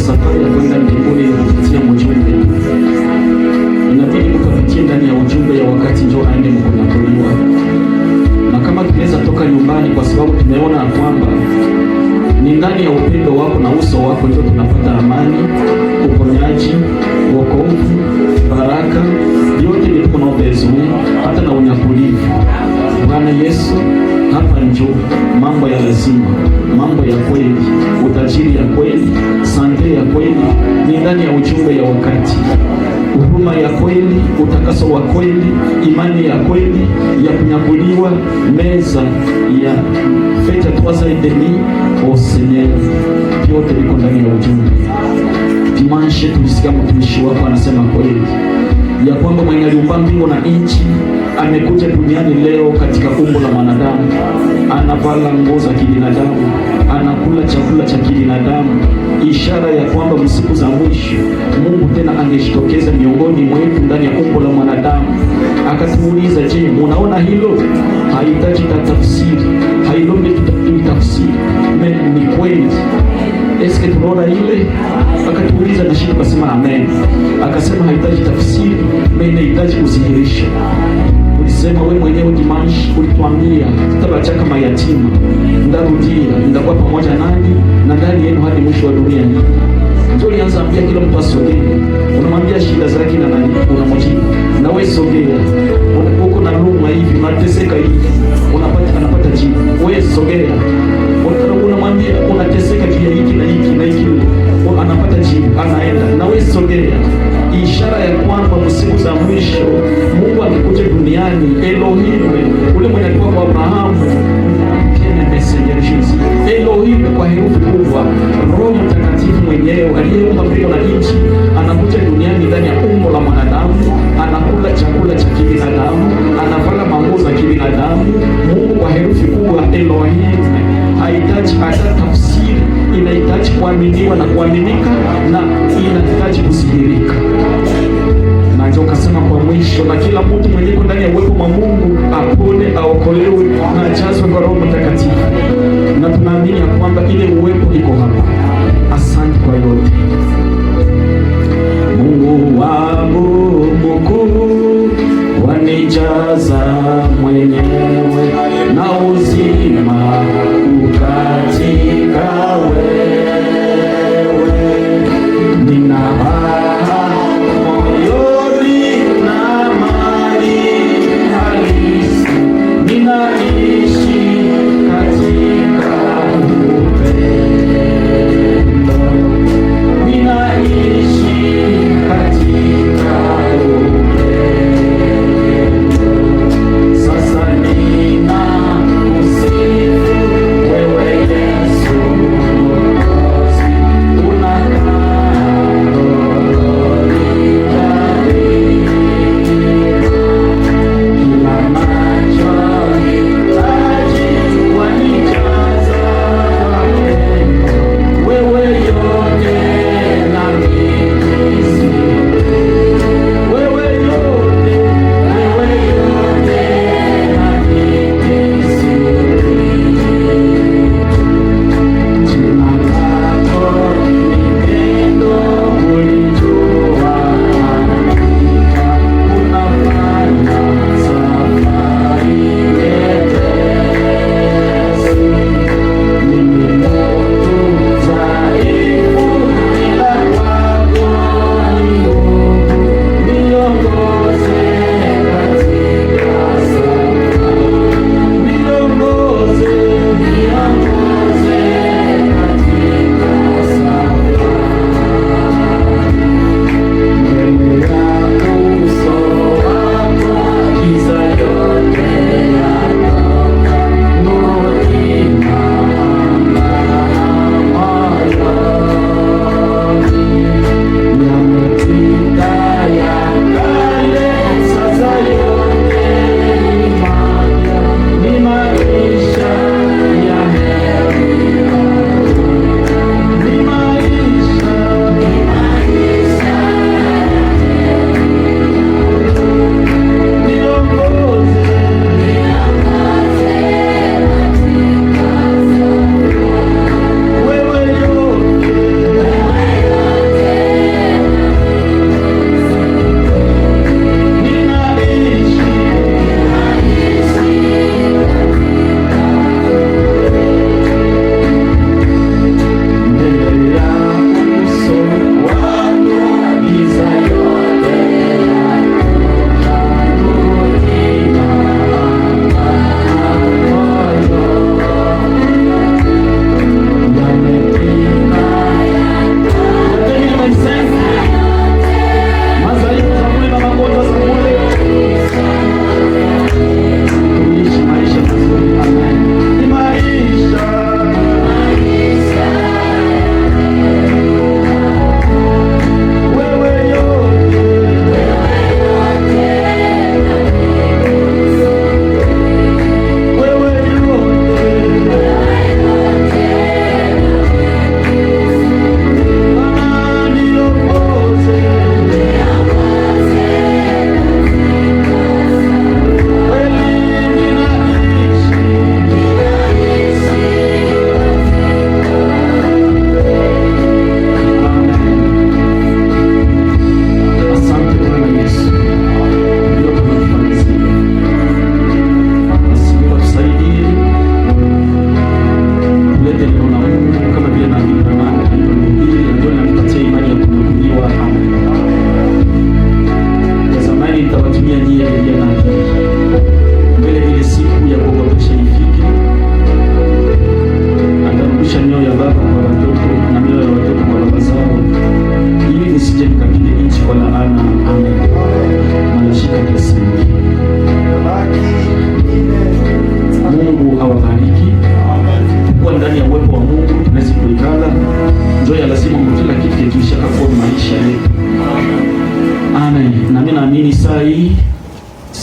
safari ya kwenda mbinguni kupitia ujumbe. Inabidi mkapitie ndani ya ujumbe ya wakati ndio aende mkunyakuliwa. Na kama tunaweza toka nyumbani, kwa sababu tumeona kwamba ni ndani ya upendo wako na uso wako ndio tunapata amani, uponyaji, wokovu, baraka, yote ni kuna bezwe, hata na unyakulivu. Bwana Yesu, hapa njoo mambo ya lazima, mambo ya kweli, utajiri ya kweli, sante ya kweli, ni ndani ya ujumbe ya wakati. Huruma ya kweli, utakaso wa kweli, imani ya kweli, ya kunyakuliwa, meza ya fete 3h30 au Seigneur, yote liko ndani ya ujumbe. Dimanche tulisikia mtumishi wako anasema kweli ya kwamba mwenye aliumba mbingu na nchi amekuja duniani leo katika umbo la mwanadamu, anavala nguo za kibinadamu, anakula chakula cha kibinadamu, ishara ya kwamba msiku za mwisho Mungu tena angejitokeza miongoni mwetu ndani ya umbo la mwanadamu. Akatuuliza, je, munaona hilo? Hahitaji tafsiri, hailombe tutafsiri, ni kweli. Eske tunaona ile? Akatuuliza na shida, kasema amen. Akasema hahitaji tafsiri, mimi nahitaji kudhihirisha. Ulisema wewe mwenyewe Dimanche, ulituambia tutabacha kama yatima, ndarudia, ndakuwa pamoja nani na ndani yenu hadi mwisho wa dunia. Ndio ulianza ambia kila mtu asogee. Unamwambia shida zake na nani, unamjibu na wewe sogea. Uko na luma hivi, unateseka hivi, anapata jibu. Wewe sogea. Unamwambia unateseka kia hiki na hiki na hiki, anapata jibu, anaenda na wewe sogea. Ishara ya kwamba msiku za mwisho Mungu amekuja duniani. Elohim, ule mwenye alikuwa kwa Abrahamu, Elohim kwa herufi kubwa, Roho Mtakatifu mwenyewe aliyeumba mbingu na nchi, anakuja duniani ndani ya umbo la mwanadamu, anakula chakula cha kibinadamu, anavala manguo za kibinadamu. Mungu kwa herufi kubwa Elohim, hahitaji hata tafsiri, inahitaji kuaminiwa na kuaminika, na inahitaji kudhihirika. Na ndio kasema kwa mwisho, na kila mtu mwenye yuko ndani ya uwepo wa Mungu apone, aokolewe na ajazwe kwa Roho Mtakatifu. Na tunaamini ya kwamba ile uwepo iko hapa. Asante kwa yote. Mungu wangu mkuu, wanijaza mwenyewe na uzima ukatika wewe. Nina raha moyoni na mali halisi, ninaishi katika upendo. Nina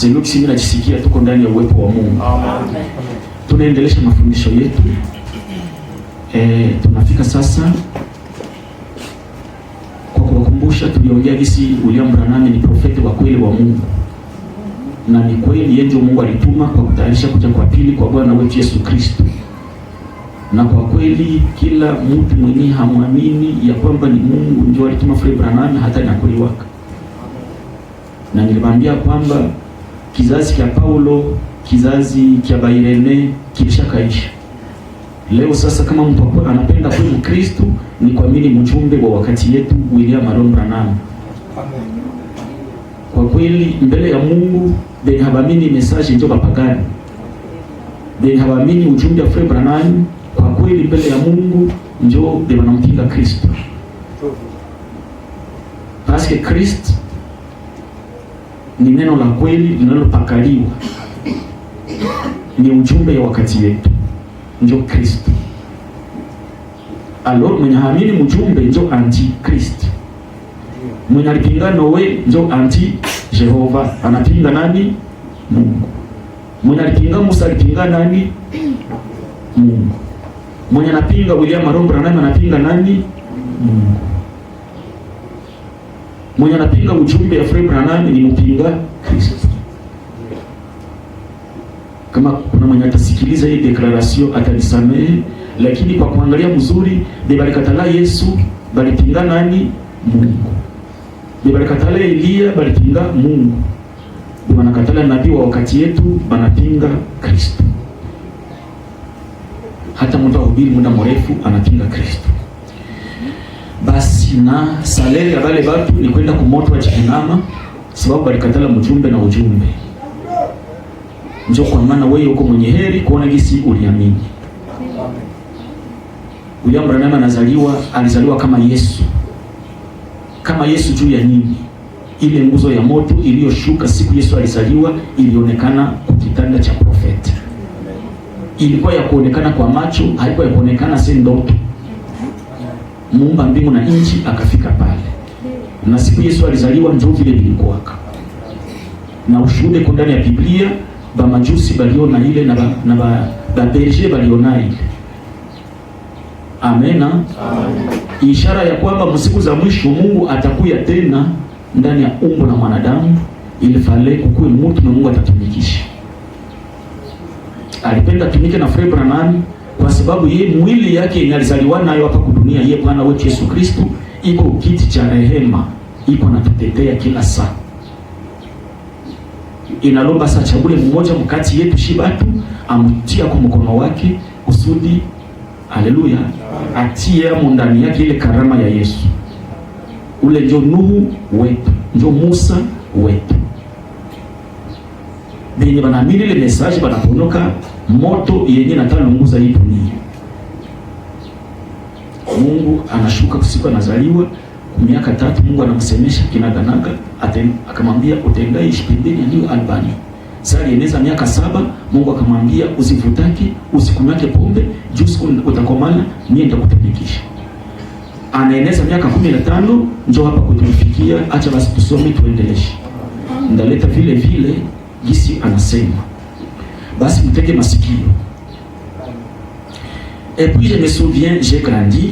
Zeluksi mimi najisikia tuko ndani ya uwepo wa Mungu. Amen. Tunaendelesha mafundisho yetu. Tunafika sasa kwa kuwakumbusha, tuliongea gisi William Branham ni profeti wa kweli wa Mungu. Na ni kweli yeye ndio Mungu alituma kwa kutayarisha kuja kwa pili kwa Bwana wetu Yesu Kristo. Na kwa kweli kila mtu mwenye hamwamini ya kwamba ni Mungu ndio alituma Frere Branham hata nyakuliwaka. Na nilimwambia kwamba kizazi cha Paulo, kizazi cha Bairene kilishakaisha. Leo sasa kama mtu anapenda kuwa Mkristo ni kuamini mjumbe wa wakati yetu William Marion Branham. Kwa kweli mbele ya Mungu benye habamini message ndio bapagani. Benye habamini ujumbe wa Frere Branham kwa kweli mbele ya Mungu ndio wanampinga Kristo. Paske Kristo ni neno la kweli linalopakaliwa. Ni ujumbe ya wakati yetu ndio Kristo. Alors mwenye hamini mjumbe ndio anti Kristo. Mwenye alipinga Noe ndio anti Jehova. Anapinga nani? Mungu. Mwenye alipinga Musa alipinga nani? Mungu. Mwenye anapinga William Marion Branham anapinga nani? Mungu. Mwenye anapinga ujumbe ya Frere Branham ni mpinga Kristo. Kama kuna mwenye atasikiliza hii declaration atanisamehe, lakini kwa kuangalia mzuri, balikatala Yesu, balipinga nani? Mungu. Balikatala Elia, balipinga Mungu. Banakatala nabii wa wakati yetu, banapinga Kristo. Hata mtu ahubiri muda mrefu anapinga Kristo. Basi na salari ya wale watu ni kwenda kumoto wa jehanamu, sababu balikatala mjumbe na ujumbe. Ndio kwa maana wewe uko mwenye heri kuona gisi uliamini. William Branham alizaliwa kama Yesu. Kama Yesu juu ya nini? Ile nguzo ya moto iliyoshuka siku Yesu alizaliwa ilionekana kwa kitanda cha profeti. Ilikuwa ya kuonekana kwa macho, haikuwa ya kuonekana si ndoto. Muumba mbingu na nchi akafika pale. Na siku Yesu alizaliwa ndio vile vilikuwa. Na ushuhuda kwa ndani ya Biblia, ba majusi baliona ile na ba berger baliona ile. Amena. Amen. Ishara ya kwamba msiku za mwisho Mungu atakuya tena ndani ya umbo la mwanadamu, ili fale kukue mtu na Mungu atatumikisha. Alipenda tumike na Frere Branham kwa sababu yeye mwili yake inalizaliwa nayo hapa kudunia, yeye Bwana wetu Yesu Kristo iko kiti cha rehema, iko natutetea kila saa. Inalomba saa chagule mmoja mkati yetu shibatu amtia kwa mkono wake usudi, haleluya, atie ndani yake ile karama ya Yesu. Ule ndio Nuhu wetu, ndio Musa wetu. Benye banaamini ile message banaponoka moto yenye natalunguza hii dunia. Mungu anashuka usiku anazaliwa, miaka 3 Mungu anamsemesha kinaganaga, akamwambia utengaishi pembeni ya New Albany. Sasa alieneza miaka 7, Mungu akamwambia usivutake, usikunyake pombe, juu siku utakomana mimi nitakutumikisha. Anaeneza miaka 15, njoo hapa kutufikia, acha basi tusome tuendeleshe. Ndaleta vile vile gisi anasema. Basi mtege masikio. Et puis je me souviens, j'ai grandi.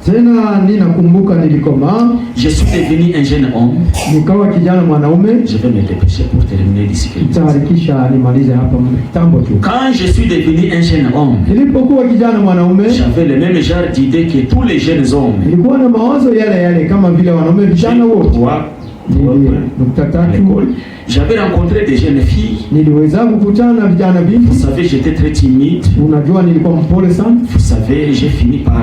Tena ninakumbuka nilikoma. Je suis devenu un jeune homme. Nikawa kijana mwanaume. Je vais me dépêcher pour terminer d'ici quelques minutes. Taharikisha nimalize hapa kitambo tu. Quand je suis devenu un jeune homme, nilipokuwa kijana mwanaume, j'avais le même genre d'idée que tous les jeunes hommes. Nilikuwa na mawazo yale kama vile wanaume vijana wote. Nukta 3. J'avais rencontré des jeunes filles. Niliweza kukutana na vijana binti. Vous savez, j'étais très timide. Unajua nilikuwa mpole sana. Vous savez, j'ai fini par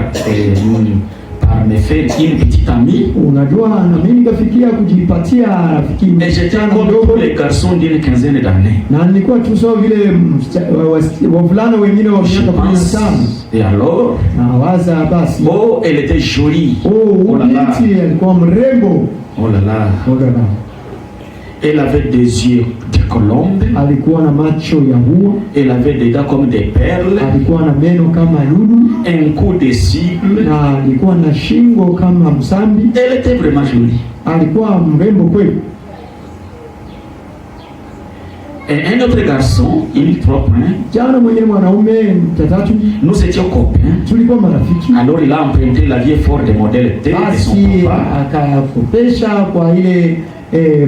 me faire une petite amie. Unajua na mimi nikafikia kujipatia rafiki. Et j'étais comme tous les garçons d'une quinzaine d'années. Na nilikuwa tu sawa vile wavulana wengine wa miaka 15. Et alors? Na waza basi. Oh, elle était jolie. Oh là là. Alikuwa mrembo. Oh là là. Oh là là. Elle avait des yeux de colombe. Alikuwa na macho ya hua. Elle avait des dents comme des perles. Alikuwa na meno kama lulu. Un cou de cible. Na alikuwa na shingo kama msambi. Elle était vraiment jolie. Alikuwa mrembo kweli. Et un autre garçon, il 3 points. Jana mwingine mwanaume 3. Nous étions copains. Tulikuwa marafiki. Alors il a emprunté la vieille Ford modèle T de son papa. Akakopesha kwa ile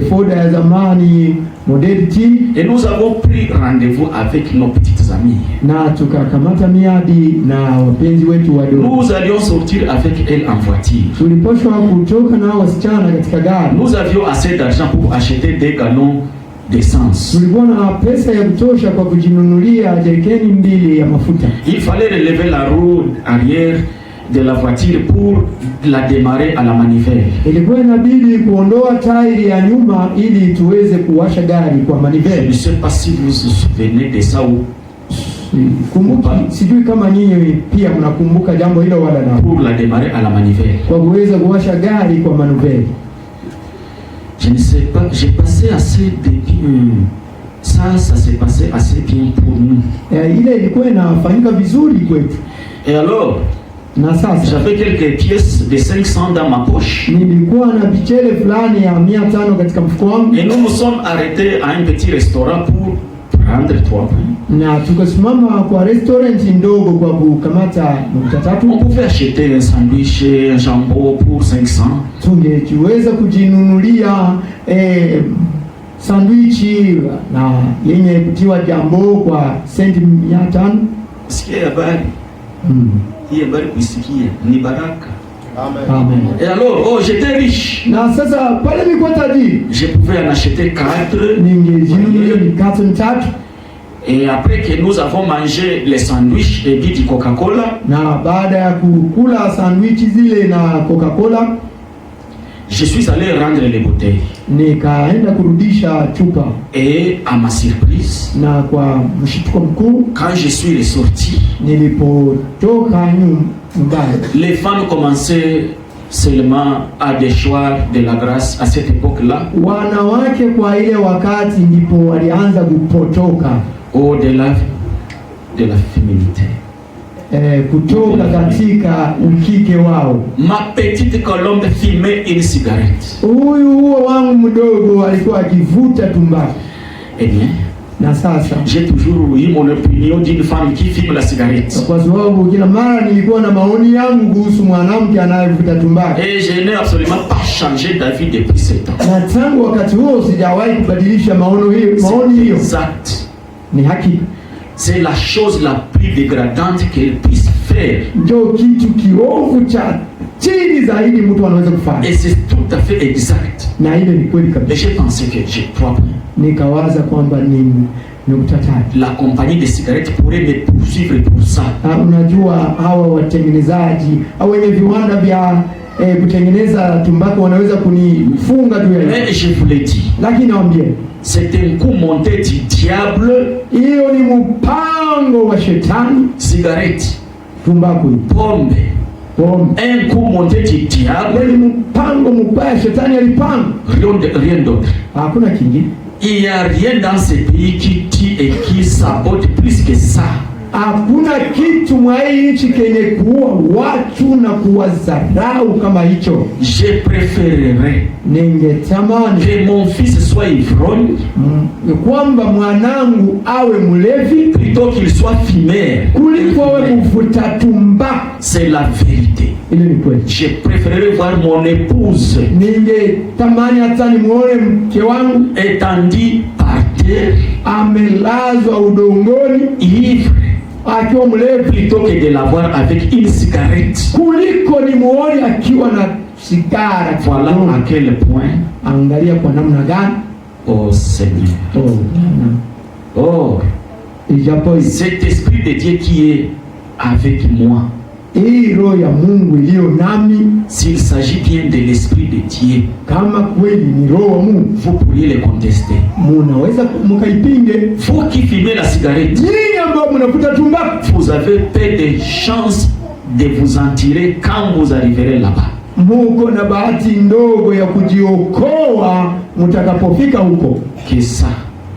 Ford ya zamani model T. Et nous avons pris rendez-vous avec nos petites amies. Na tukakamata miadi na wapenzi wetu wadogo. Nous allions sortir avec elle en voiture. Tuliposhwa kutoka na wasichana katika gari. Nous avions assez d'argent pour acheter des gallons d'essence. Tulikuwa na pesa ya kutosha kwa kujinunulia jerikeni 2 ya mafuta. Il fallait relever la roue arrière de la voiture pour la démarrer à la manivelle. Ilikuwa inabidi kuondoa tairi ya nyuma ili tuweze kuwasha gari kwa manivelle. Je ne sais pas si vous vous souvenez de ça ou kumbuka, sijui kama nyinyi pia mnakumbuka jambo hilo wala na. Pour la démarrer à la manivelle. Kwa kuweza kuwasha gari kwa manivelle. Je ne sais pas, j'ai passé assez de ça s'est passé assez bien pour nous. Ile ilikuwa inafanyika vizuri kwetu. Et alors, na sasa j'avais quelques pièces de 500 dans ma poche. Nilikuwa na bichele fulani ya 500 katika mfuko wangu. Et nous nous sommes arrêtés à un petit restaurant pour prendre 3 points. Na tukasimama kwa restaurant ndogo kwa kukamata 3. On pouvait acheter un sandwich, un jambon pour 500. Tungeweza kujinunulia sandwichi na yenye kutiwa jambo kwa senti 500. Sikia habari. Hii habari kuisikia ni baraka. Amen. Amen. Et alors, j'étais riche. Na sasa pale nilikuwa tajiri. Je pouvais en acheter 4. Ningejinunulia 4. Et après que nous avons mangé les sandwichs et bu du Coca-Cola, na baada ya kukula sandwich zile na Coca-Cola, je suis allé rendre les bouteilles. Nikaenda kurudisha chupa. Et à ma surprise, na kwa mshituko mkuu, quand je suis ressorti, nilipotoka nyumbani, les femmes commençaient seulement à déchoir de la grâce à cette époque-là. Wanawake kwa ile wakati ndipo walianza kupotoka au-delà de la féminité. Kutoka katika ukike wao. Ma petite Colombe fumait une cigarette. Huyu wangu mdogo alikuwa akivuta tumbaku. Eh bien, na sasa j'ai toujours eu mon opinion d'une femme qui fume la cigarette. Kwa sababu kila mara nilikuwa na maoni yangu kuhusu mwanamke anayevuta tumbaku. Et je n'ai absolument pas changé d'avis depuis ce temps. Na tangu wakati huo sijawahi kubadilisha maoni hiyo. Exact. Ni haki. C'est la chose la plus dégradante qu'elle puisse faire. Ndio kitu kiovu cha chini zaidi mtu anaweza kufanya. Et c'est tout à fait exact. Na ile ni kweli kabisa. Et j'ai pensé que j'ai 3 points. Nikawaza kwamba ni nuktatatu. La compagnie de cigarettes pourrait me poursuivre pour ça. Unajua hawa watengenezaji au wenye viwanda vya kutengeneza tumbaku wanaweza kunifunga tu. Mais je vous l'ai dit. Lakini naambia c'est un coup monté du diable. Hiyo ni mpango wa shetani. Cigarette, tumbaku, pombe. Un coup monté du diable. Ni mpango mbaya shetani alipanga. Rien d'autre. Hakuna kingine. Il n'y a rien dans ce pays qui tue et qui sabote plus que ça. Hakuna kitu mwa hii nchi kenye kuua watu na kuwadharau kama hicho. Je préférerais ningetamani que mon fils soit ivrogne, kwamba mwanangu awe mlevi plutôt qu'il soit fumeur, kuliko awe mvuta tumbaku. C'est la vérité. Ile ni kweli. Je préférerais voir mon épouse, ningetamani hata nimuone mke wangu étendue par terre, amelazwa udongoni ivre, akiwa mlevi, plutôt que de l'avoir avec une cigarette, kuliko nimuone akiwa na sigara. Voilà à quel point. Angalia kwa namna gani. Oh Seigneur. Oh. Cet esprit de Dieu qui est avec moi. Hii roho ya Mungu iliyo nami, s'il s'agit bien de l'esprit de Dieu, kama kweli ni roho wa Mungu, vous pourriez le contester. Munaweza mkaipinge. Vous qui fumez la cigarette, nyinyi ambao mnavuta tumbaku, vous avez peu de chances de vous en tirer quand vous arriverez là-bas. Muko na bahati ndogo ya kujiokoa mtakapofika huko. Que ça,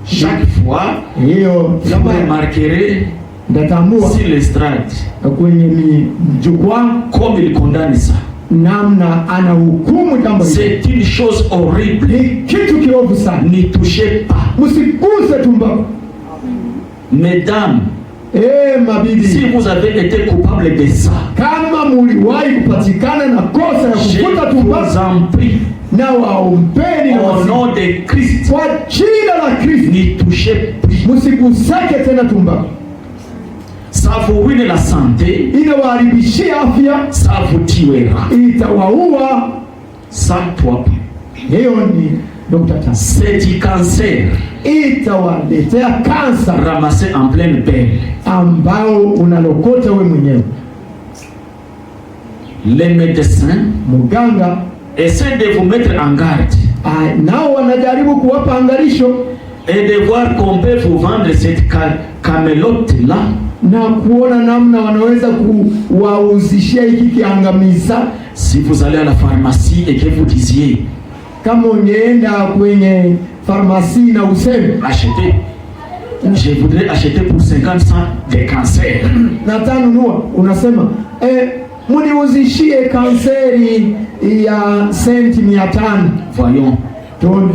chaque fois, vous remarquerez ndatambua sur l'estrade kwenye jukwaa comme il condamne ça. namna anahukumu jambo hili. C'est une chose horrible. Ni kitu kiovu sana. N'y touchez pas. Msiguse tumbaku. Mesdames, mabibi, si vous avez été coupable de ça, kama muliwahi kupatikana na kosa ya kuvuta tumbaku, je vous en prie, na waombeni na au nom de Christ, kwa jina la Kristo, n'y touchez plus. Msigusake tena tumbaku. Ça vous ruine la santé, inawaharibishia afya, ça vous tuera, itawaua. Ça toi pas. Hiyo ni Dr. Tan. C'est du cancer. Itawaletea kansa ramassé en pleine pelle, ambao unalokota we mwenyewe. Les médecins, muganga, essaient de vous mettre en garde. Nao wanajaribu kuwapa angalisho et de voir qu'on peut vous vendre cette camelote là, na kuona namna wanaweza kuwauzishia hiki kiangamiza. Si vous allez à la pharmacie et que vous disiez, kama ungeenda kwenye farmasi na useme acheter, je voudrais acheter pour 50 cents de cancer, natanunua, unasema muniuzishie kanseri ya senti 500. voyons, Ton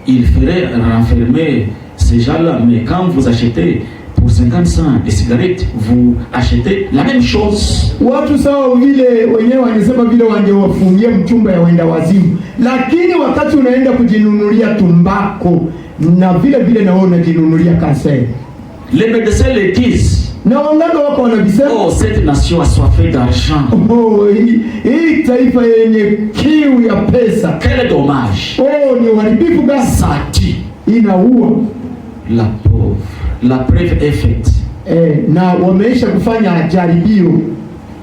il ferait renfermer ces gens-là, mais quand vous achetez pour 50 cents de cigarettes, vous achetez la même chose. Watu sawa vile wenyewe wanasema vile wangewafungia mchumba ya wenda wazimu, lakini wakati unaenda kujinunulia tumbako na vile vile na wewe unajinunulia kanseri. Les médecins le disent. Na wanganga wako wanabisema, oh, cette nation assoiffée d'argent. Oh, hii taifa yenye kiu ya pesa. Quel dommage. Oh, ni uharibifu gani. Ça tue. Inaua. La pauvre. La preuve est faite. Na wameisha kufanya jaribio.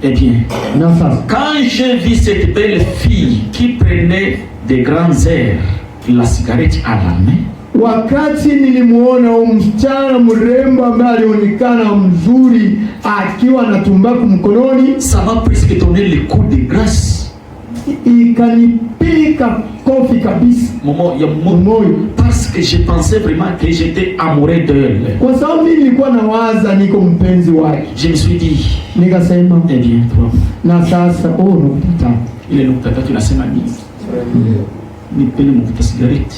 Eh bien, na sasa, quand j'ai vu cette belle fille qui prenait des grands airs, la cigarette à la main, wakati nilimuona msichana mrembo ambaye alionekana mzuri akiwa na tumbaku mkononi, ça m'a presque donné le coup de grâce. Ikanipika kofi kabisa moyo, parce que je pensais vraiment que j'étais amoureux d'elle. Kwa sababu mimi nilikuwa nawaza niko mpenzi wake. Je me suis dit, nikasema, eh bien, toi. Na sasa nukta ile nukta tatu nasema nini? Nipende mvuta cigarette.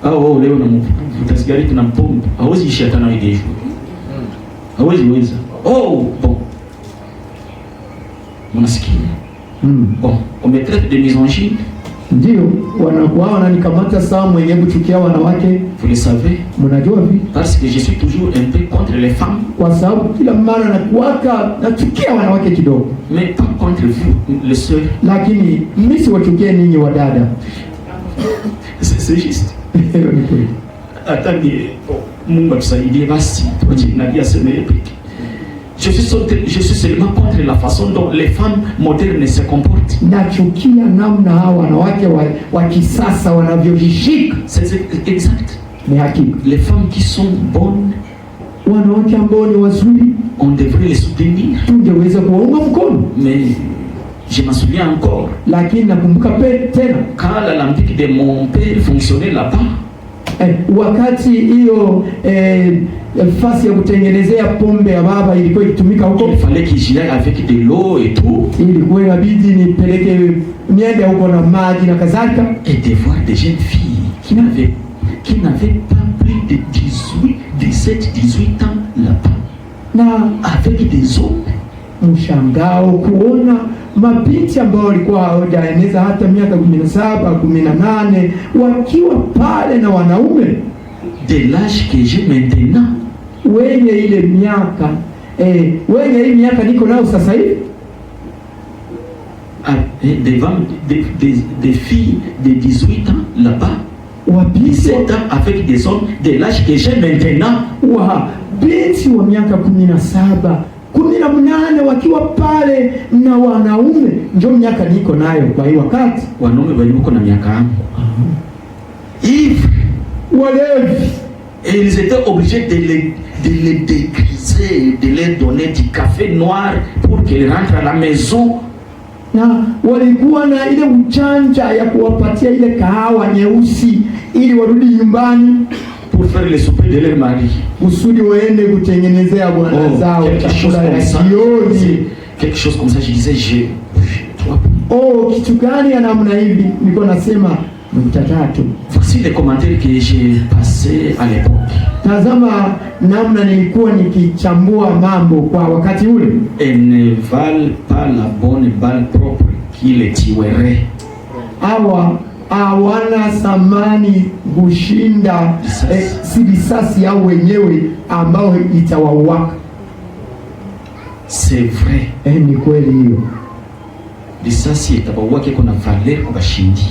Leo na mvuta cigarette na mpombe. Hawezi ishi hata na idea. Hawezi weza. Bon. Mnasikia? Bon, on me traite de misogyne. Ndio, wananikamata saa mwenye kuchukia wanawake. Vous le savez? Mnajua vipi? Parce que je suis toujours un peu contre les femmes. Kwa sababu kila mara nachukia wanawake kidogo. Mais pas contre vous, les sœurs. Lakini mimi siwachukie ninyi wadada. C'est juste. Attendez, Mungu atusaidie basi. Tunadia sema répéter. Je suis seulement contre la façon dont les femmes modernes se comportent. Nachukia namna hawa wanawake wa kisasa wanavyojishika. C'est exact. Ni hakika. Les femmes qui sont bonnes, wanawake ambao ni wazuri, on devrait les soutenir. Tungeweza kuwaunga mkono. Mais je m'en souviens encore. Lakini nakumbuka tena quand la lampique de mon père fonctionnait là-bas. Wakati hiyo fasi ya kutengenezea pombe ya baba ilikuwa ikitumika huko, il fallait que j'y aille avec de l'eau et tout. Ilikuwa inabidi nipeleke niende huko na maji na kadhalika. Et de voir des jeunes filles qui n'avaient pas plus de 17-18 ans là-bas. Na avec des hommes. Mshangao kuona mabinti ambao walikuwa hawajaeneza hata miaka 17, 18 wakiwa pale na wanaume de l'âge que j'ai maintenant. Wenye ile miaka wenye hii miaka niko nao sasa hivi. Devant des filles de 18 ans là-bas. 17 ans avec des hommes de l'âge que j'ai maintenant. Binti wa miaka 17, 18 wakiwa pale na wanaume. Ndio miaka niko nayo kwa hiyo wakati. Wanaume walioko na miaka yangu. Ivres, walevi. Et ils étaient obligés de les dégriser, de leur donner du café noir pour qu'ils rentrent à la maison. Na walikuwa na ile uchanja ya kuwapatia ile kahawa nyeusi ili warudi nyumbani pour faire le souper de leur mari. Usudi waende kutengenezea bwana zao chakula ya jioni. quelque chose comme ça, je disais, kitu gani ya namna hivi? Niko nasema nukta tatu. Voici les commentaires que j'ai passés à l'époque. Tazama namna nilikuwa nikichambua mambo kwa wakati ule. Elles ne valent pas la bonne balle propre qui les tuerait. Hawana thamani kushinda si risasi yao wenyewe ambao itawauaka. C'est vrai. Ni kweli hiyo. Risasi itawauaka kuna valeur kwa bashindi.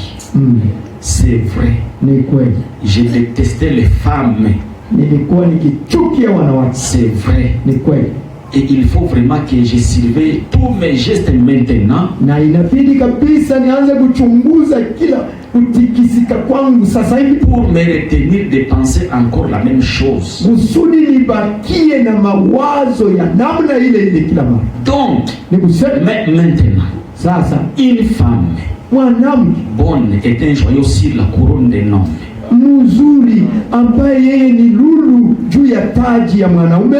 C'est vrai. Ni kweli. Je détestais les femmes. Nilikuwa nikichukia wanawake. C'est vrai. Ni kweli. Et il faut vraiment que je surveille tous mes gestes maintenant. Na inabidi kabisa nianze kuchunguza kila kutikisika kwangu sasa hivi, pour me retenir de penser encore la même chose. Kusudi nibakie na mawazo ya namna ile ile kila mara. Donc, mais maintenant, sasa une femme mwanamke bonne est un joyau sur la couronne d'un homme. Mzuri ambaye yeye ni lulu juu ya taji ya mwanaume.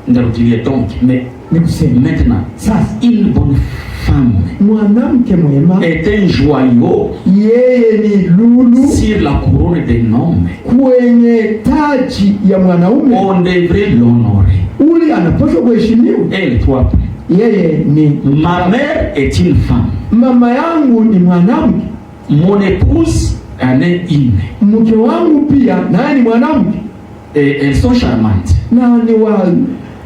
Ndarudilia donc, mais maintenant, sasa une bonne femme mwanamke mwema est un joyau yeye ni lulu sur la couronne d'un homme. Kwenye taji ya mwanaume on devrait l'honorer. Uli anapaswa kuheshimiwa. Elle, toi, yeye ni ma mère est une femme. Mama yangu ni mwanamke. Mon épouse en est une. Mke wangu pia naye ni mwanamke. Et elles sont charmantes. Na ni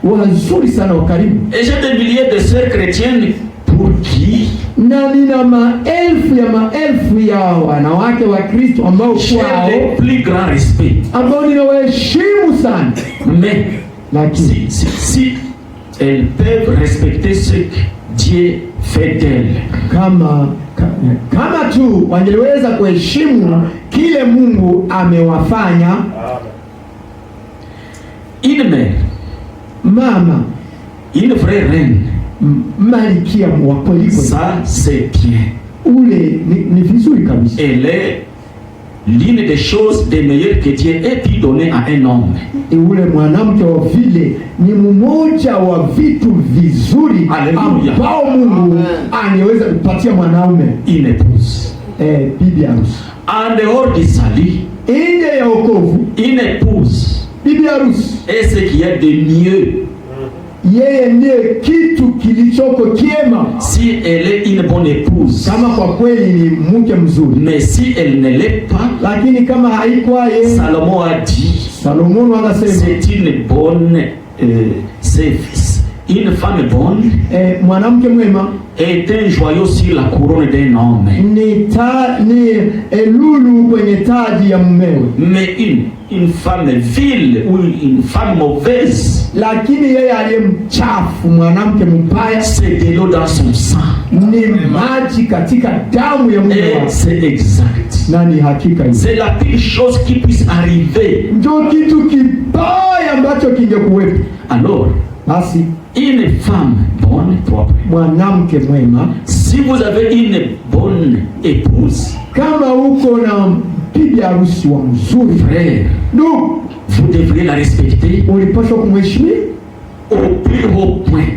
wazuri sana wa karibu. Et j'ai des milliers de sœurs chrétiennes pour qui na nina maelfu ya wanawake wa Kristo ambao kwao plus grand respect, ambao ninawaheshimu sana. Mais lakini si elles peuvent respecter ce que Dieu fait d'elles, kama tu wangeweza kuheshimu kile Mungu amewafanya. Une mère, mama, une vraie reine, malkia wa kweli, ça c'est bien. Ule ni vizuri kabisa. Elle est l'une des choses des meilleures que Dieu ait pu donner à un homme. Ule mwanamke wa vile ni mmoja wa vitu vizuri ambao Mungu angeweza kupatia mwanaume. Une épouse, bibi harusi. En dehors du salut, nje ya wokovu, une épouse, bibi harusi, est ce qu'il y a de mieux. Yeye ndiye kitu kilichoko kiema. Si elle est une bonne épouse, kama kwa kweli ni mke mzuri. Mais si elle ne l'est pas, lakini kama haikuwa yeye, Salomon a dit, Salomon akasema, c'est une bonne une femme bonne, mwanamke mwema est un joyau sur la couronne d'un homme. Ni lulu kwenye taji ya mumewe. Mais une femme vile ou une femme mauvaise, lakini yeye aliyemchafu, mwanamke mbaya, c'est de l'eau dans son sang, ni maji katika damu ya mume wake. C'est exact, na ni hakika hiyo. C'est la pire chose qui puisse arriver. Ndio kitu kibaya ambacho kingekuwepo. Alors, basi une femme bonne, propre, mwanamke mwema, si vous avez une bonne épouse, kama uko na bibi harusi wa mzuri, frère, vous devriez la respecter, ulipaswa kumheshimia au plus haut point,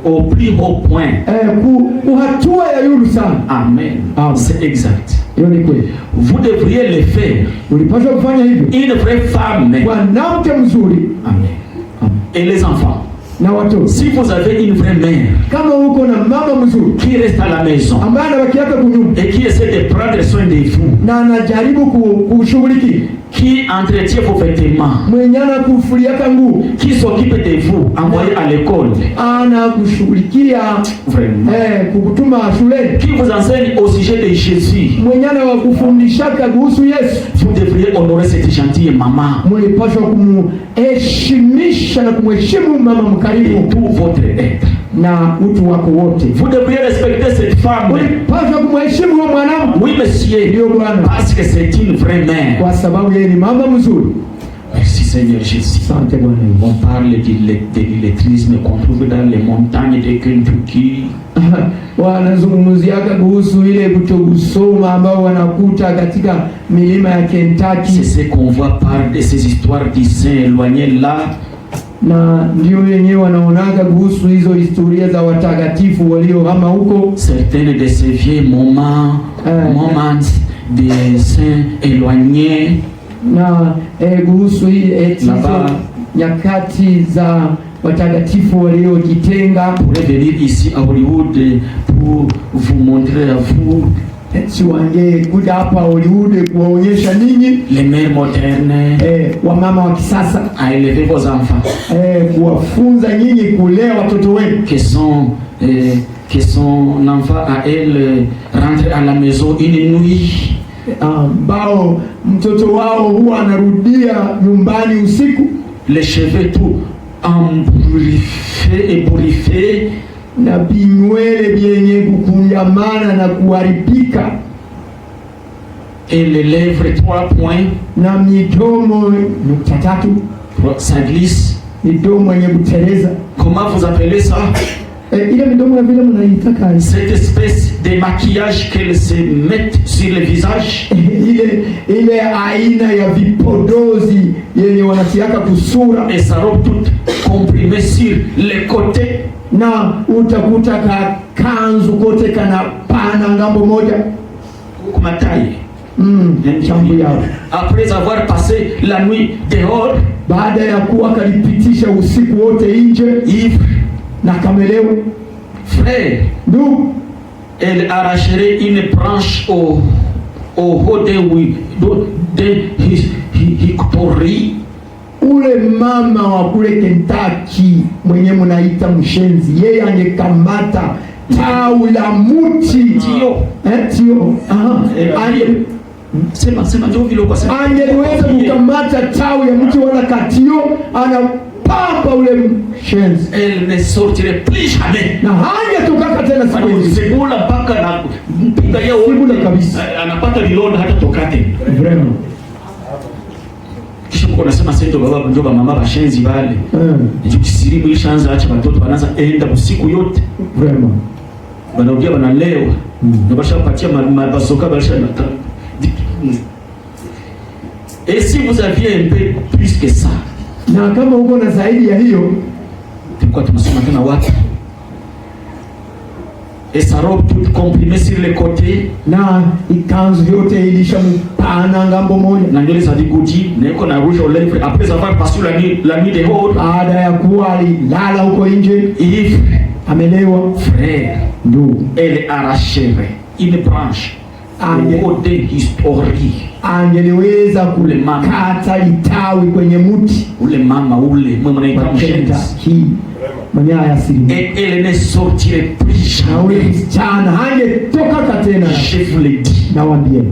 au plus haut point, hatua ya yulu sana. Amen. C'est exact. Vous devriez le faire. Ulipaswa kufanya hivyo. Une vraie femme, mwanamke mzuri. Amen. Et les enfants, na watoto, si vous avez une vraie mère, kama uko na mama mzuri, qui reste à la maison, ambaye anabaki yake kunyumba, et qui essaie de prendre soin de vous, na anajaribu kushughulikia, qui entretient vos vêtements, mwenye anakufulia nguo, qui s'occupe de vous, envoyé à l'école, anakushughulikia vraiment, kukutuma shule, qui vous enseigne au sujet de Jésus, mwenye anakufundishaka kuhusu Yesu, vous devriez honorer cette gentille maman. Mlipaswa kumheshimisha na kumheshimu mama mkarimu, tout votre être, na utu wako wote. Vous devriez respecter cette femme. Mlipaswa kumheshimu huyo mwanamke. Oui monsieur, ndio bwana, parce que c'est une vraie mère, kwa sababu yeye ni mama mzuri. Merci Seigneur Jésus. Asante Bwana. On parle de l'illettrisme qu'on trouve dans les montagnes de Kentucky. Wanazungumziaka kuhusu ile kutosoma ambao wanakuta katika milima ya Kentucky. C'est ce qu'on voit par de ces histoires d'Israël éloignés là. na ndio wenyewe wanaonaga kuhusu hizo historia za watakatifu waliohama huko. Certaines de ces vieux moments des saints éloignés, na kuhusu hizo nyakati za watakatifu waliojitenga. Pour venir ici à Hollywood pour vous montrer à vous kuja hapa Hollywood kuwaonyesha ninyi les mères modernes, wamama wa kisasa, à élever vos enfants, kuwafunza nyinyi kulea watoto wenu, que son enfant à elle rentre à la maison une nuit, ambao mtoto wao huwa anarudia nyumbani usiku, les cheveux tout ébouriffés, na binywele vyenye kukunjamana na kuharibika, et les lèvres 3 points, na midomo nukta tatu, ça glisse. Midomo yenye kuteleza. Comment vous appelez ça? Ile midomo ya vile mnaitaka, cette espèce de maquillage qu'elles se mettent sur le visage, ile aina ya vipodozi yenye wanatiaka kusura, et sa robe toute comprimée sur les côtés, na utakuta kanzu kote kana pana ngambo moja kumataye chambu yao. Après avoir passé la nuit dehors, baada ya kuwa kalipitisha usiku wote nje, ivre na kamelewa, frère, ndugu, elle arracherait une branche au haut de Hickory. Ule mama wa kule Kentucky mwenye mnaita mshenzi, yeye angekamata tawi la mti sema ndio vile kwa sababu angeweza kukamata tawi ya mti wala katio, anapamba ule mshenzi, elle ne sortirait plus jamais, na hangetoka tena siku hiyo. Sebula mpaka na mpiga yeye sebula kabisa, anapata vilonda hata tokate vraiment. Kisha mko nasema sasa baba ndio mama bashenzi bale, ndio kisirimu ilishaanza, acha watoto wanaanza enda usiku yote vraiment, wanarudia wanalewa, na bashapatia mabasoka basha. Et si vous aviez un peu plus que ça, na kama uko na zaidi ya hiyo, tulikuwa tunasoma tena watu, et sa robe toute comprimée sur les côtés, na ikanzu yote ilishampana ngambo moja, na nywele za bigudi, na iko na rouge aux lèvres, après avoir passé la nuit dehors, baada ya kuwa alilala huko nje, ivre, amelewa, frère, ndugu, elle arracherait une branche au haut de Hickory, angeliweza kukata litawi kwenye mti ule mama ule mnaita mshenzi, et elle ne sortirait plus jamais. Msichana hangetoka tena, je vous le dis, nawaambia.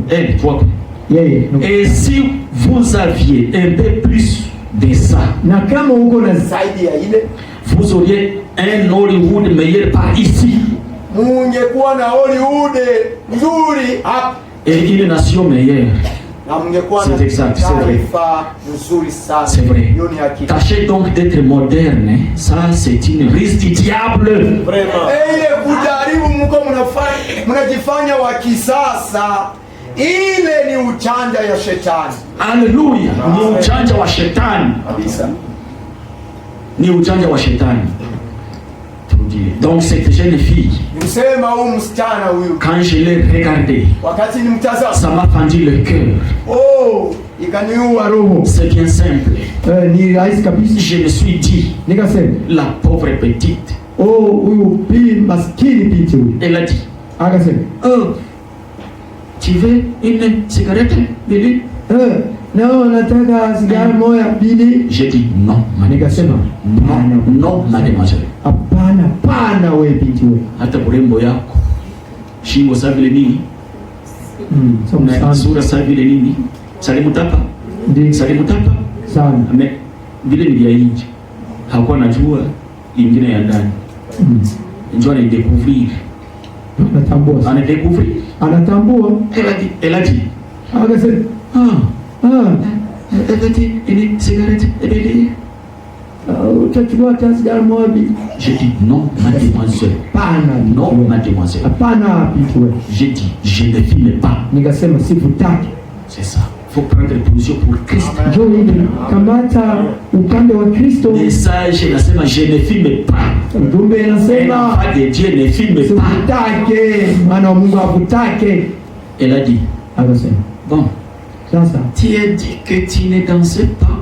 Et si vous aviez un peu plus de ça, na kama uko na zaidi ya ile, vous auriez un Hollywood meilleur par ici, mungekuwa na Hollywood nzuri hapa, et une nation meilleure. C'est exact, c'est vrai. C'est vrai. Tâchez donc d'être moderne. Ça, c'est une ruse du diable. Vraiment. Ile kujaribu mko mnajifanya wa kisasa, ile ni ujanja ya shetani. Haleluya. Ni ujanja wa shetani. Kabisa. Ni ujanja wa shetani. Donc cette jeune fille, quand je l'ai regardée, ça m'a fendu le cœur. C'est bien simple. Je me suis dit, la pauvre petite, elle a dit, oh, tu veux une cigarette, Billy? No, nataka sigara moja Bili. J'ai dit non. Nikasema non, mademoiselle. Hapana, pana wewe binti wewe. Hata urembo yako, shingo sawa vile nini? Sura sawa vile nini? Salimutapa. Ndiyo. Salimutapa sana. Vile ni vya nje. Hakuwa najua ingine ya ndani. Njoo anadécouvrir. Anatambua. Anadécouvrir. Anatambua. Elle a dit. Akasema une cigarette, utachukua hata sigara moja Bili? J'ai dit non, mademoiselle. Pana. Non, mademoiselle. Hapana binti wewe. J'ai dit je ne fume pas. Nikasema sivutaki. C'est ça. faut prendre position pour Christ. Njoo hivi, kamata upande wa Kristo. Message nasema je ne filme pas. Ujumbe inasema pas de Dieu ne filme pas. Usitake, maana wa Mungu hakutake. Elle a dit. Akasema. Bon. Sasa. Tu as dit que tu ne dansais pas.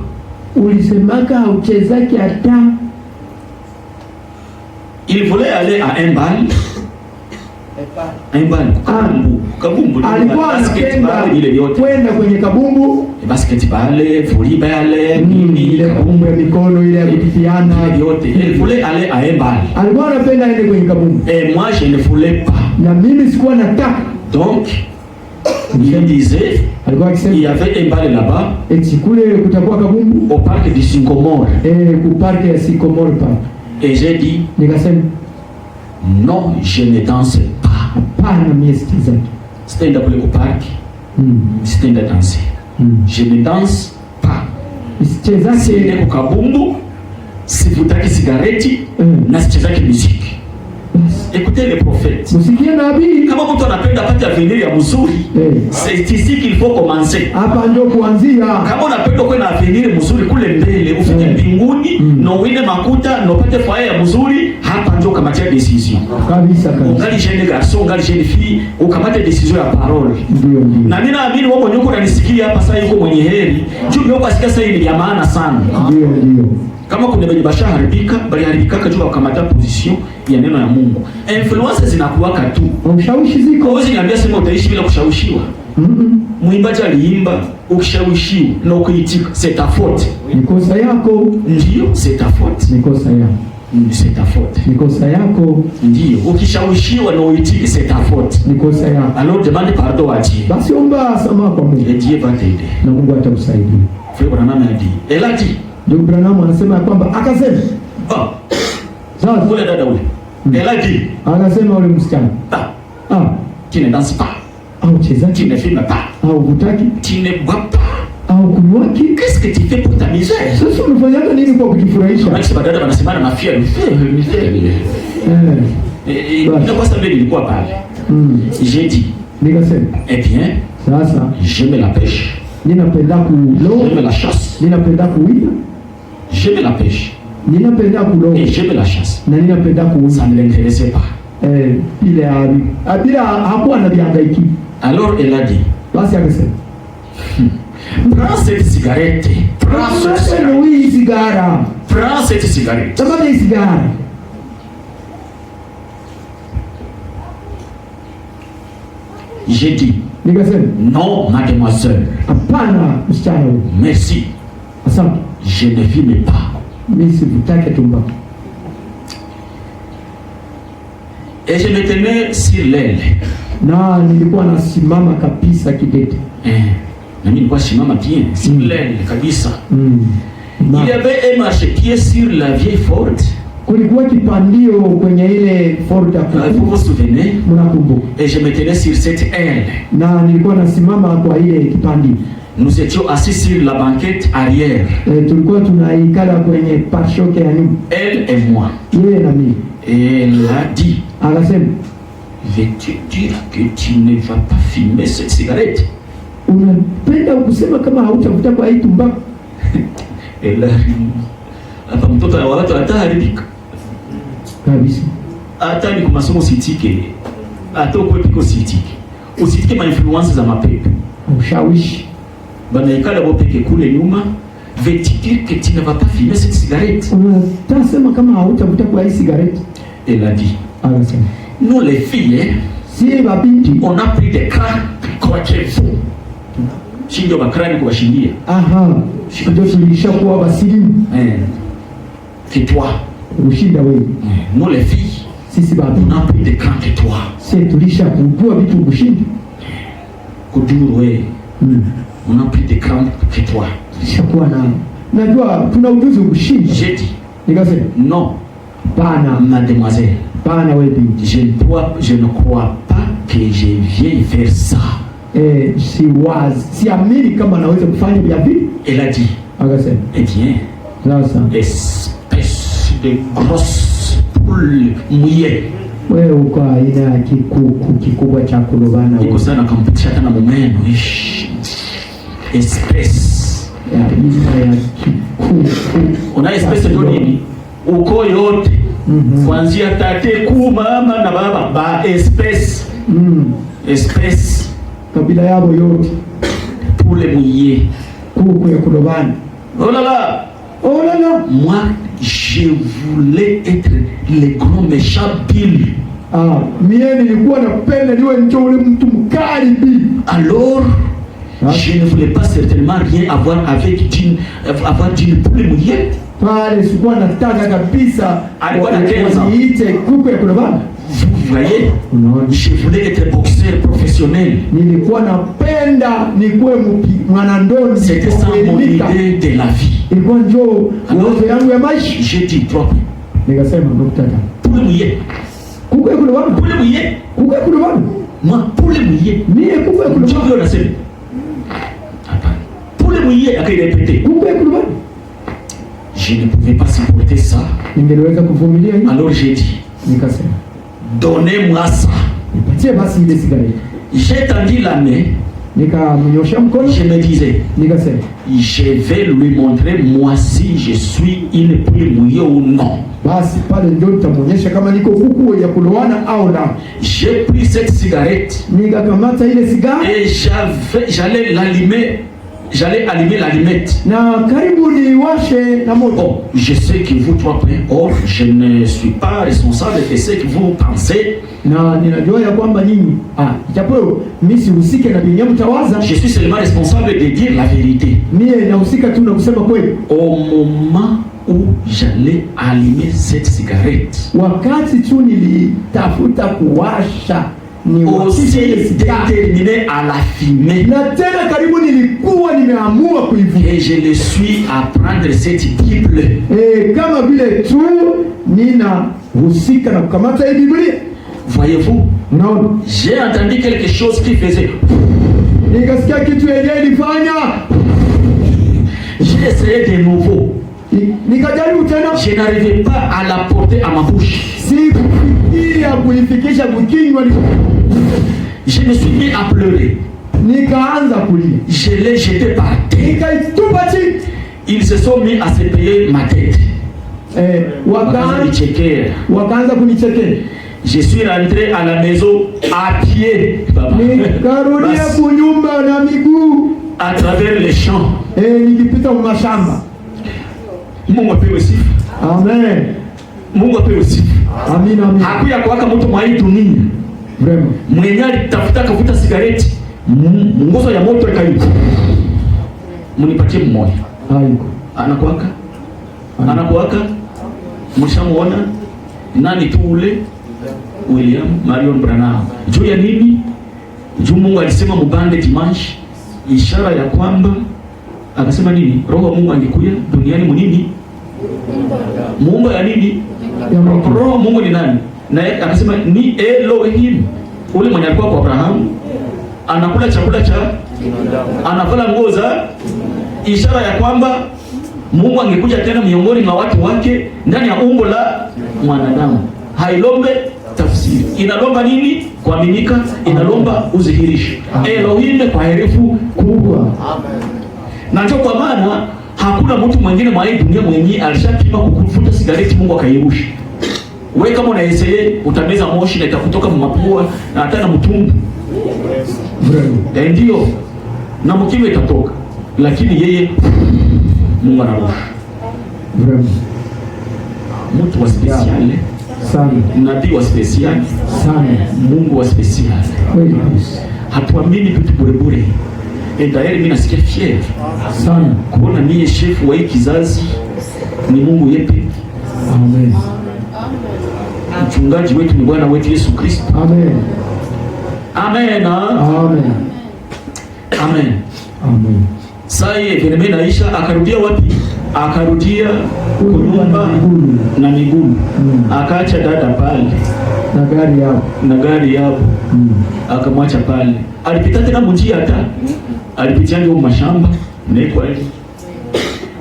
Ulisemaka hauchezaki hata. Il voulait aller à un bal. Un bal. Kabumbu. Alikuwa anapenda kwenda kwenye kabumbu. Basketball, volleyball, ile kabumbu ya mikono ile ya kupiana yote. Il voulait aller à un bal. Alikuwa anapenda aende kwenye kabumbu. Et moi je ne voulais pas. Na mimi sikuwa nataka. Donc il disait, il y avait un bal là-bas. Eti kule kutakuwa kabumbu au parc du Sycomore. Ku parc ya Sycomore park. Et j'ai dit, nikasema non, je ne danse pas. Hapana, mimi sikizaki. Sitaenda kule ku park. Sitaenda danser. Je ne danse pas. Sichezaki. Siende ku kabumbu. Sivutaki sigareti. Na sichezaki muziki. Écoutez les prophètes. Musikie nabii. Kama mtu anapenda apate avenir ya mzuri, c'est ici qu'il faut commencer. Hapa ndio kuanzia. Kama unapenda kuwa na avenir mzuri kule mbele, ufike mbinguni, na uende makuta, na upate faida ya mzuri, hapa ndio kamatia decision. Kabisa kabisa. Ungali jeune garçon, ungali jeune fille, ukamate decision ya parole. Ndio ndio. Na mimi naamini wewe mwenyewe unanisikia hapa sasa yuko mwenye heri. Juu yako asikia sasa hii ni ya maana sana. Ndio ndio. Kama kuna benye basha haribika, bali haribika kujua kukamata position ya neno ya Mungu. Influences zinakuwaka tu. Ushawishi ziko. Wewe niambia sema utaishi bila kushawishiwa. Muimbaji aliimba ukishawishiwa na ukiitika, c'est ta faute. Ni kosa yako. Ndio, c'est ta faute. Ni kosa yako. C'est ta faute. Ni kosa yako. Ndio, ukishawishiwa na uitike, c'est ta faute. Ni kosa yako. Alors demande pardon à Dieu. Basi omba sama kwa Mungu. Et Dieu va t'aider. Na Mungu atakusaidia. Frère Branham a dit. Elle a dit. Ndugu Branham anasema kwamba akasema. Sasa kule dada ule. Elle a dit. Akasema ule msichana. Tu ne danses pas. Au chezaki. Tu ne filmes pas. Au vutaki. Tu ne bois pas. Au kunywaki. Qu'est-ce que tu fais pour t'amuser? Sasa unafanya nini kwa kujifurahisha? Maana badala wanasemana mafia ni kwa sababu nilikuwa pale. J'ai dit. Nikasema. Eh bien, sasa j'aime la pêche. Ninapenda kuloa. J'aime la chasse. Ninapenda kuwinda. J'aime la pêche. Ninapenda kuloa. Et j'aime la chasse. Na ninapenda kuwinda. Ça ne l'intéressait pas. Ile abila hakuwa anabihangaiki. Alors elle a dit. Basi akasema. Prends cette cigarette. Prends cette cigarette. Oui, sigara. Prends cette cigarette. Tabaka hii sigara. J'ai dit. Nikasema. Non, mademoiselle. Hapana, msichana huyu. Merci. Asante. Je ne fume pas. Mimi sivutaki tumbaku. Et je me tenais sur l'aile. Na nilikuwa nasimama kabisa kidete. Na mimi nilikuwa simama bien sur l'aile kabisa. Il y avait un marchepied sur la vieille Ford. Kulikuwa kipandio kwenye ile Ford hapo. Vous vous souvenez? Mnakumbuka. Et je me tenais sur cette aile. Na nilikuwa nasimama kwa ile kipandio. Nous étions assis sur la banquette arrière. Tulikuwa tunaikala kwenye parshoke ya nyuma. Elle et moi. Yeye na mimi. Et elle a dit. Akasema. Veux-tu dire que tu ne vas pas fumer cette cigarette? Unapenda kusema kama hautavuta kwa hii tumbaku? Elle a hapa mtoto wa watu ataharibika. Kabisa. Hata ni kwa masomo sitike. Hata uko piko sitike. Usitike ma influence za mapepo. Ushawishi. Bana ikala bopeke kule nyuma. Veux-tu dire que tu ne vas pas fumer cette cigarette? Unasema kama hautavuta kwa hii cigarette? Elle a dit. Anasema. Nous les filles, si babinti, on a pris des crânes kwa chefu. Shingo bakrani kwa shingia. Aha. Ndio tulishakuwa basilimu. Que toi. Ushinda wewe. Nous les filles, sisi babinti, on a pris des crânes que toi. Sisi tulishakujua vitu kushinda. Kuduru wewe. On a pris des crânes que toi. Shakuwa na. Najua tuna ujuzi kushinda. J'ai dit. Nikasema non. Pana mademoiselle. Pana wewe binti. Je ne crois pas que je viens faire ça. Siamini kama naweza kufanya vya vile. Elle a dit. Akasema. Eh bien. Sasa. Espèce de grosse poule mouillée. Wewe uko aina kikuku kikubwa cha kulobana. Iko sana kampitisha tena mumeno. espèce. Una espèce ndio nini? Uko yote kuanzia tate ku mama na baba ba espèce. Espèce kabila yabo yote pule mwiye kuku ya kulobana. Oh là là, oh là là, moi je voulais être le grand méchant Bill. Mie nilikuwa napenda niwe ule mtu mkali Bill. Alors je ne voulais pas certainement rien avoir avec d'une pule mwiye. Pale sikuwa nataka kabisa niite kuku ya kulobana. Vous voyez, je voulais être boxeur professionnel. Nilikuwa napenda nikuwe mwanandoni. C'était ça mon idée de la vie. Ilikuwa ndio ndoto yangu ya maisha. J'ai dit trois points. Nikasema nukta tatu. Pule mwiye. Kuku ya kulobana. Pule mwiye. Kuku ya kulobana. Moi pule mwiye. Mie kuku ya kulobana. Ndio nasema. Hapana. Pule mwiye akairepete. Kuku ya kulobana. Je ne pouvais pas supporter ça. Ningeweza kuvumilia hiyo. Alors j'ai dit. Nikasema. Donnez-moi ça. Nipatie basi ile sigareti. J'ai tendu la main. Nikamnyosha mkono. Je me disais. Nikasema. Je vais lui montrer moi si je suis une pule mouillée ou non. Basi pale ndio nitamwonyesha kama niko kuku ya kulowana au la. J'ai pris cette cigarette. Nikakamata ile sigara. Et j'allais allumer l'allumette. Na karibu niwashe na moto. Bon, je sais que vous trois points. Or, je ne suis pas responsable de ce que vous pensez. Na ninajua ya kwamba nyinyi japo mimi sihusike na binyamu mtawaza. Je suis seulement responsable de dire la vérité. Mimi nahusika tu na kusema kweli. Au moment où j'allais allumer cette cigarette, wakati tu nilitafuta kuwasha ni aussi déterminé à la fumer, na tena karibu nilikuwa nimeamua kuivuta, et je le suis à prendre cette Bible, kama vile tu ninahusika na kukamata hii Biblia. Voyez-vous, non, j'ai entendu quelque chose qui faisait, nikasikia kitu yenyewe ilifanya. J'ai essayé de nouveau, nikajaribu tena, je n'arrivais pas à la porter à ma bouche, sikufikia kuifikisha kukinywa. Je me suis mis à pleurer, nikaanza kulia, je l'ai jeté par terre, nikaitupa chini. Ils se sont mis à se payer ma tête, wakaanza kunichekea. Je suis rentré à la maison à pied, nikarudia kunyumba na miguu, à travers les champs, nikipita mashamba. Mungu apewe sifa. Amen. Mungu apewe sifa. Amina, amina. Hakuya kuwaka mtu mwa hii dunia vrema mwenye alitafuta kavuta sigareti nguzo ya moto ikaipo, munipatie mmoja haiko anakuwaka. Mshamuona nani tu ule William Marion Branham, juu ya nini? Juu Mungu alisema mubande dimanche, ishara ya kwamba akasema nini? Roho wa Mungu angekuja duniani munini? Mungu ya nini? Roho Mungu ni nani? Na akasema ni Elohim. Ule mwenye alikuwa kwa Abraham anakula chakula cha, anavala nguo za, ishara ya kwamba Mungu angekuja tena miongoni mwa watu wake ndani ya umbo la mwanadamu. Hailombe tafsiri, inalomba nini? Kuaminika, inalomba udhihirisho. Elohim kwa herufi kubwa. Amen. Na ndio kwa maana hakuna mtu mwingine mwa hii dunia mwenye alishapima kukuvuta sigareti Mungu akairusha. Wewe kama unaeseye utameza moshi na itakutoka mapua na hata na mtumbu. Ndio. Na mkiwe itatoka. Lakini yeye Mungu anarusha. Mtu wa special sana. Nabii wa special sana. Mungu wa special. Kweli. Hatuamini vitu bure bure. Ndaeli mimi nasikia fier sana kuona mie chef wa hii kizazi ni Mungu yepe. Amen. Mchungaji wetu ni Bwana wetu Yesu Kristo. Amen. Amen. Amen. Amen. Amen. Sasa mimi naisha, akarudia wapi? Akarudia kunyumba na miguu. Akaacha dada pale na gari hapo. Akamwacha pale. Alipita tena mjia, hata alipitia ndio mashamba na kweli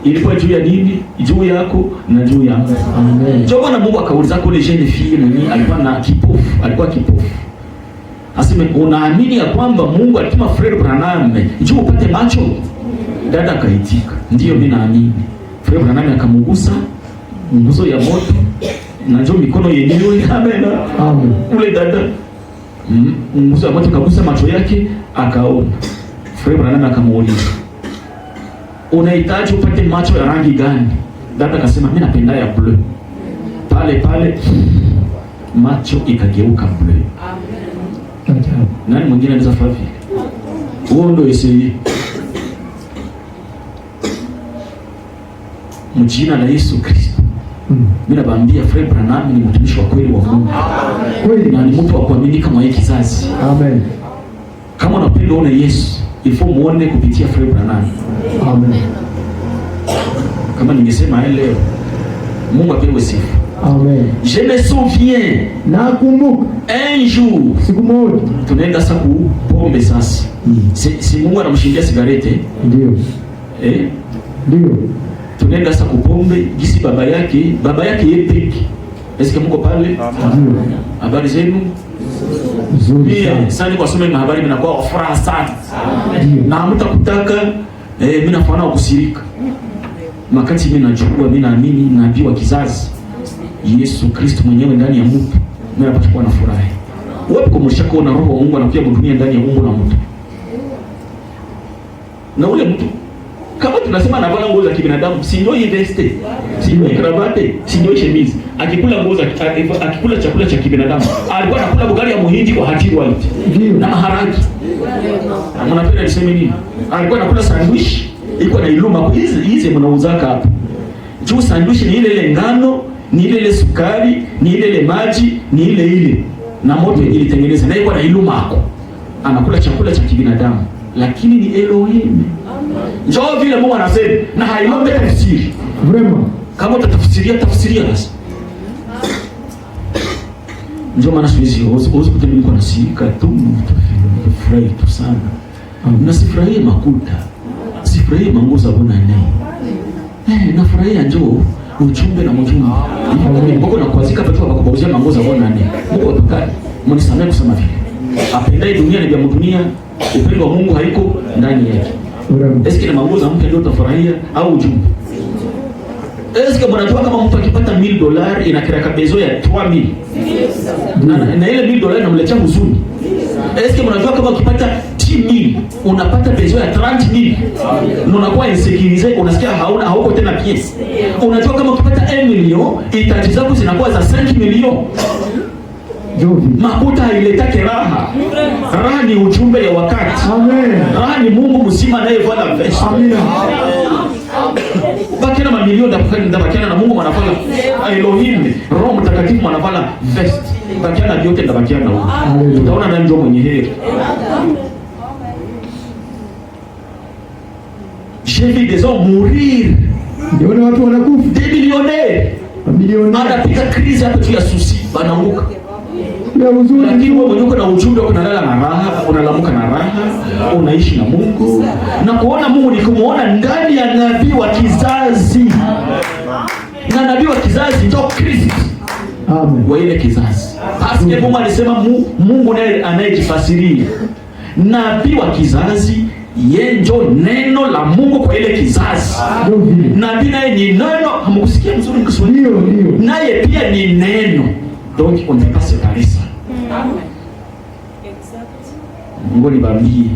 ilikuwa juu ya nini? Juu yako na juu yangu. Amen. Ndio Bwana Mungu akauliza kwa ile jeune fille mwenye alikuwa kipofu. Aseme unaamini ya kwamba Mungu alituma Frere Branham juu upate macho? Dada akaitika, ndio mimi naamini. Frère Branham akamugusa nguzo ya moto, na njoo mikono yenyewe. Amen. Amen. Ule dada nguzo ya moto kagusa macho yake, akaona. Frère Branham akamuuliza, unahitaji upate macho ya rangi gani? Dada akasema mimi napenda ya blue. Pale pale macho ikageuka blue. Amen. Nani mwingine anaweza fanya vile? Huo ndio isi mjina la Yesu Kristo. Mimi nabaambia Frère Branham ni mtumishi wa kweli wa Mungu. Kweli. Na ni mtu wa kuaminika mwa hiki kizazi. Amen. Kama unapenda uone Yesu, ifo muone kupitia Frère Branham. Amen. Kama ningesema leo, Mungu apewe sifa. Amen. Je me souviens, nakumbuka un jour, siku moja tunaenda sasa ku pombe sasa. Si Mungu anamshindia sigarete. Ndio. Ndio. Tunaenda sasa ku pombe, gisi baba yake yeye peke. Est-ce que mko pale? Ndio. Habari zenu? Nzuri sana. Sasa ni kwa somo na habari mnakuwa furaha sana. Ndio. Na mtakutaka mimi nafanya kusirika. Makati mimi najua, mimi naamini nabii wa kizazi Yesu Kristo mwenyewe ndani ya mtu, mimi napata kuwa na furaha. Wewe kumsha kuona roho wa Mungu anakuja dunia ndani ya Mungu na mtu. Na ule mtu kama tunasema anavaa nguo za kibinadamu, si ndio veste, si ndio kravate, si ndio chemise. Akikula nguo za akikula chakula cha kibinadamu, alikuwa anakula ugali ya muhindi kwa hati white. Ndio. Na maharagi. Mnapenda niseme nini? Alikuwa anakula sandwich iko na iluma hizi mnauzaka hapa. Juu sandwich ni ile ngano, ni ile sukari, ni ile maji, ni ile na moto ilitengeneza, na iko na iluma hapo. Anakula chakula cha kibinadamu, lakini ni Elohim. Njoo vile Mungu anasema, na hailombe tafsiri. Vraiment. Kama tafsiria basi. Njoo maana siwezi kutembea niko nasika tu, furahi tu sana. Na sifurahie makuta. Sifurahie manguo za Bwana nene. Nafurahia njoo ujumbe na mjumbe. Mungu anakuazika patu akakubauzia manguo za Bwana nene. Mungu atukane. Mnisamehe kusema vile. Apendai dunia ni vya dunia, upendo wa Mungu haiko ndani yake. Eske na manguo za mke ndio utafurahia au ujumbe? Eske mnajua kama mtu akipata $1000 inakira kabezo ya 3000? Na ile $1000 inamletea huzuni. Eske mnajua kama ukipata 10,000 unapata bezo ya 30,000? Na unakuwa insécurisé, unasikia hauko tena pièce. Unajua kama ukipata 1 million, hitaji zako zinakuwa za 5 million. Makuta hailetake raha. Raha ni ujumbe ya wakati. Amen. Raha ni Mungu mzima anayevala vesti. Amina. Bakina mamilioni ndabakiana na Mungu anavala Elohim, Roho Mtakatifu anavala vesti. Bakiana vyote ndabakiana huko. Tutaona nani ndio mwenye heri. J'ai vu des hommes mourir. Ndio watu wanakufa. Des millionnaires. Mamilioni. Anapiga krizi hapo tu ya susi, banaanguka. Ya uzuri. Lakini wewe mwenyewe kuna ujumbe, unalala na raha, unalamuka na raha, unaishi na Mungu. Na kuona Mungu ni kumuona ndani ya nabii wa kizazi. Na nabii wa kizazi ndio Kristo. Amen. Wa ile kizazi. Basi Mungu alisema Mungu naye anayejifasiria. Nabii wa kizazi yeye ndio neno la Mungu kwa ile kizazi. Nabii naye ni neno, hamkusikia mzuri Kiswahili? Ndio. Naye pia ni neno. Donc on ne peut pas séparer ça. Mungu nibambie.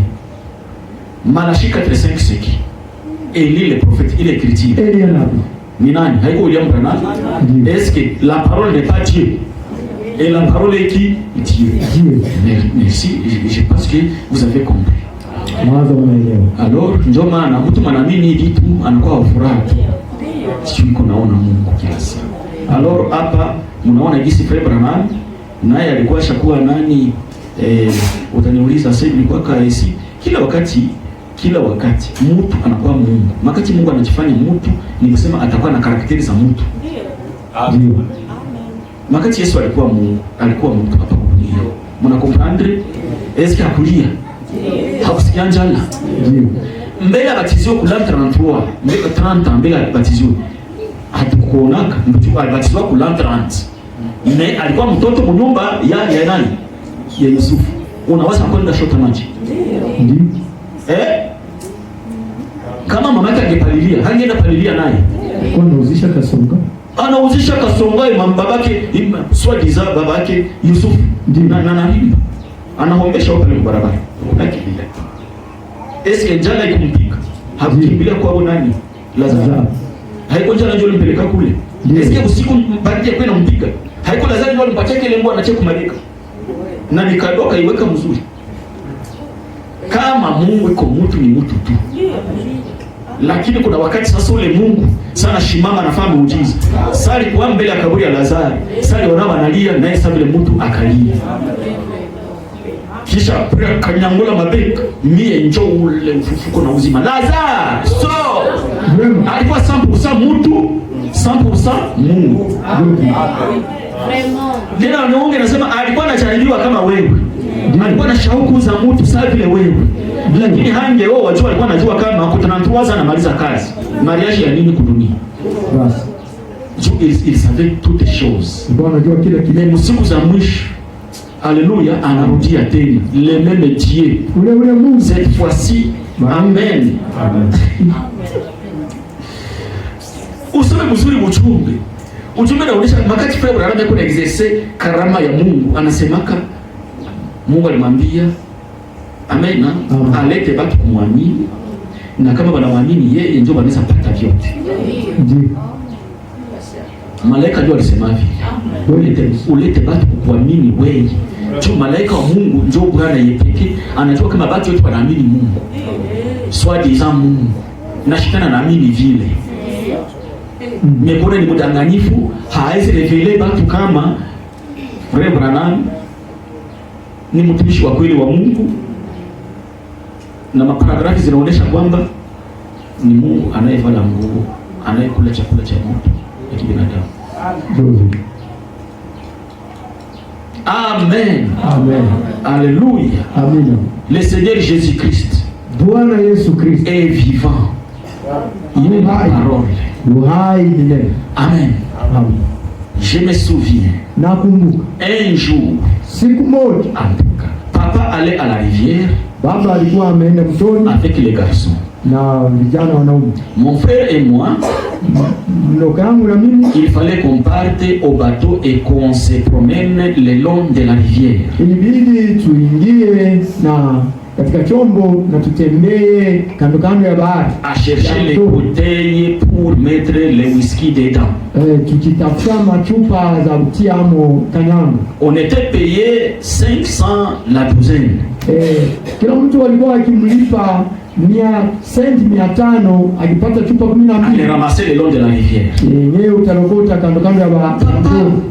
Malachie 4:5 c'est qui? Élie le prophète, il est critique. Élie nabii. Ni nani? Haiko William Branham? Est-ce que la parole n'est pas Dieu? Et la parole est qui? Dieu. Merci, je pense que vous avez compris. Alors, ndio maana mtu manaamini vitu anakuwa furaha. Sio naona Mungu kila saa. Alors hapa mnaona jinsi Frère Branham naye alikuwa shakuwa nani, utaniuliza sasa ilikuwa kaisi kila wakati mtu anakuwa Mungu. Wakati Mungu anajifanya mtu ni kusema atakuwa na karakteri za mtu. Ndio. Wakati Yesu alikuwa Mungu, alikuwa mtu hapa dunia. Mna comprendre? Est-ce que akulia? Hakusikia njala. Ndio. Mbele abatizio kula 33, mbele 30 mbele abatizio. Hatukuonaka mtu alibatizwa kula 30. Ne alikuwa mtoto mnyumba ya nani? Ya Yusufu. Unaweza kwenda shota maji. Ndio. Kama mama yake angepalilia, hangeenda palilia naye. Kwa anauzisha kasonga. Anauzisha kasonga, babake swadiza babake Yusuf na nani? Anahombesha huko pale barabara. Unakimbia. Eske njala ikumpiga. Hakukimbilia kwa nani? Lazaro. Haiko njala ndio limpeleka kule. Eske usiku mbadi kwenda mpiga. Haiko Lazaro ndio alimpatia kile nguo anache kumalika. Na nikadoka iweka mzuri. Kama Mungu iko mtu ni mtu tu. Lakini kuna wakati sasa ule Mungu sana shimama anafahamu muujiza. Sali kwa mbele ya kaburi ya Lazaro. Sali wanao analia naye sasa vile mtu akalia. Kisha kanyangula mabeka mie njoo ule ufufuko na uzima. Lazaro so alikuwa 100% mtu 100% Mungu. Ndio naonge nasema alikuwa anajaribiwa kama wewe. Alikuwa na shauku za mtu sawa vile wewe. Lakini hange wao wajua alikuwa anajua kama kutanantuaza anamaliza kazi. Mariage ya nini kudunia? Basi. Il savait toutes les choses. Bwana anajua kila kitu. Siku za mwisho. Alléluia, anarudia tena. Le même Dieu. Ule Mungu cette fois-ci. Amen. Amen. Usome mzuri ujumbe. Ujumbe unaonyesha wakati Fred Branham yuko exercer karama ya Mungu, anasemaka Mungu alimwambia amen, alete watu kumwamini, na kama wanamwamini yeye ndio wanaweza pata vyote. Ndio. Malaika ndio alisema hivi. Ulete watu kuamini wewe. Tu malaika wa Mungu ndio Bwana yeye pekee anajua kama watu wote wanaamini Mungu. Swadi za Mungu. Na shetani anaamini vile. Mbona ni mdanganyifu, hawezi revele watu kama Fred Branham ni mtumishi wa kweli wa Mungu, na maparagrafi zinaonyesha kwamba ni Mungu anayevala nguo, anayekula chakula cha moto ya kibinadamu. Amen. Amen. Alléluia. Amen. Le Seigneur Jésus-Christ, Bwana Yesu Kristo est vivant. Il est parole. Amen. Amen. Je me souviens. Nakumbuka. Un jour. Siku moja. Papa allait à la rivière. Baba alikuwa ameenda mtoni avec les garçons. Na vijana wanaume. Mon frère et moi. Mlokangu na mimi. Il fallait qu'on parte au bateau et qu'on se promène le long de la rivière. Ilibidi tuingie na katika chombo na tutembee kando kando ya bahari. A chercher les bouteilles pour mettre le whisky dedans. Tukitafuta machupa za kutia amo kanyama. On était payé 500 la douzaine. Kila mtu alikuwa akimlipa 500 akipata chupa 12. Les ramasser le long de la rivière. Yeye utalokota kando kando ya bahari.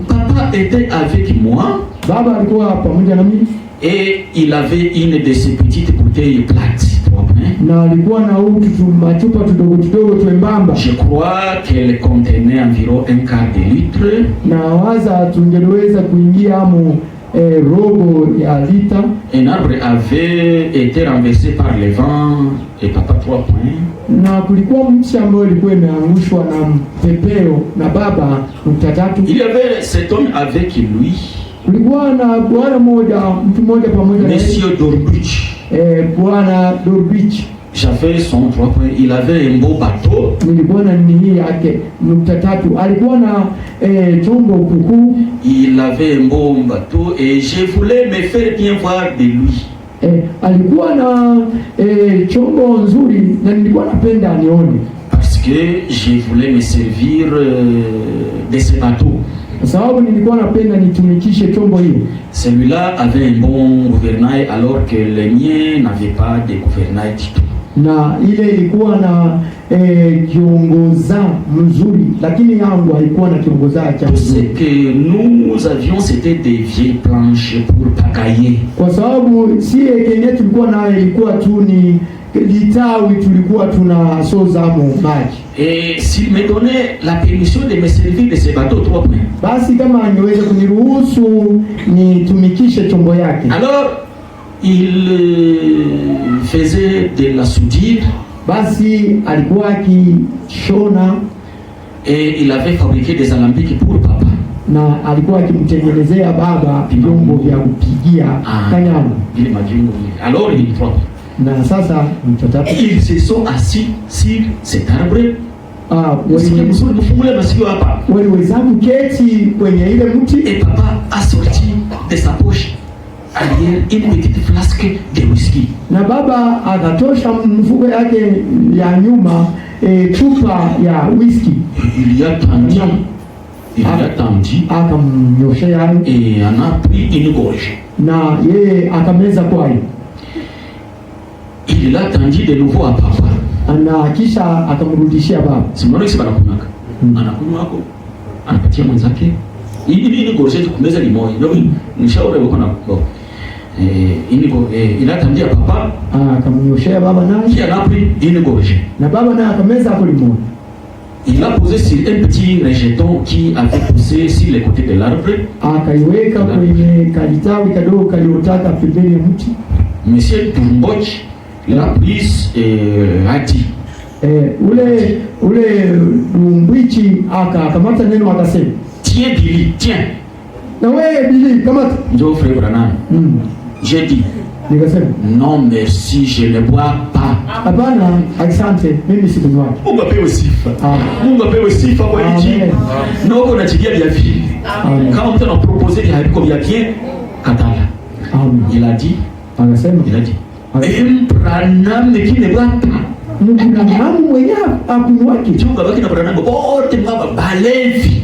Papa était avec moi. Baba alikuwa pamoja na mimi. Et il avait une de ces petites bouteilles plates. Na alikuwa na machupa tudogo tuembamba. Je crois qu'elle contenait environ 1/4 de litre. Na waza tungeweza kuingia amo robo ya lita. Un arbre avait été renversé par le vent et papa 3 points. Na kulikuwa mti ambao ulikuwa umeangushwa na mpepeo na baba 3. Il y avait cet homme avec lui. Kulikuwa na bwana mtu mmoja pamoja na Monsieur Dorbich. Bwana Dorbich. J'avais son 3 points. Il avait un beau bateau. Nilikuwa na nini yake 3. Alikuwa na chombo kukuu. Il avait un beau bateau et je voulais me faire bien voir de lui. Alikuwa na chombo nzuri na nilikuwa napenda nione. Parce que je voulais me servir de ce bateau. Sababu nilikuwa napenda nitumikishe chombo hiyo. Celui-là avait un bon gouvernail alors que le mien n'avait pas de gouvernail du tout. Na ile ilikuwa na kiongoza mzuri, lakini yangu haikuwa na kiongoza cha mzuri. Ce que nous avions c'était des vieilles planches pour pagayer. Kwa sababu si yenyewe tulikuwa nayo ilikuwa tu ni litawi tulikuwa tunasozamo maji. Et s'il me donnait la permission de me servir de ce bateau 3 points. Basi kama angeweza kuniruhusu nitumikishe chombo yake. Alors il faisait de la soudure. Basi alikuwa akishona. Et il avait fabriqué des alambics pour papa. Na alikuwa akimtengenezea baba vyombo vya kupigia kanyama. Alors il prend. Na sasa mtoto ils se sont assis sur cet arbre. Waliweza kuketi kwenye ile mti. Et papa a sorti de sa poche arrière une petite flasque de whisky. Na baba akatosha mfuko yake ya nyuma chupa ya whisky. Il y a tendu, akamnyoshea et en a pris une gorge. Na yeye akameza kwayo. Il l'a tendu de nouveau à papa. Na kisha akamrudishia baba. Simona kisi banakunywaka. Anakunywa hapo. Anapatia mwenzake. Ili gorge kumeza ni moyo. Ndio nishauri wako na bo. Il a tendu à papa. Akamnyoshea baba naye. Qui a pris une gorge. Na baba naye akameza hapo limoni. Il l'a posé sur un petit rejeton qui avait poussé sur les côtés de l'arbre. Akaiweka kwenye kalitawi kadogo kaliotaka pembeni ya mti. Monsieur Tumboch l'a prise et a dit. Ule Dumbichi akakamata neno akasema, tiens Billy, tiens. Na wewe Billy, kamata. Njoo frère Branham. J'ai dit. Nikasema, non merci, je ne bois pas. Hapana, asante, mimi sikunywa. Mungu apewe sifa. Mungu apewe sifa kwa hiki. Na uko unachigia vya vile. Kama mtu anapropose vya haiko vya bien, katala. Il a dit, anasema, il a dit, Branham ne qui ne boit pas. Branham mwenyewe akunywa kitu. Chunga baki na Branham wote mbaba balevi.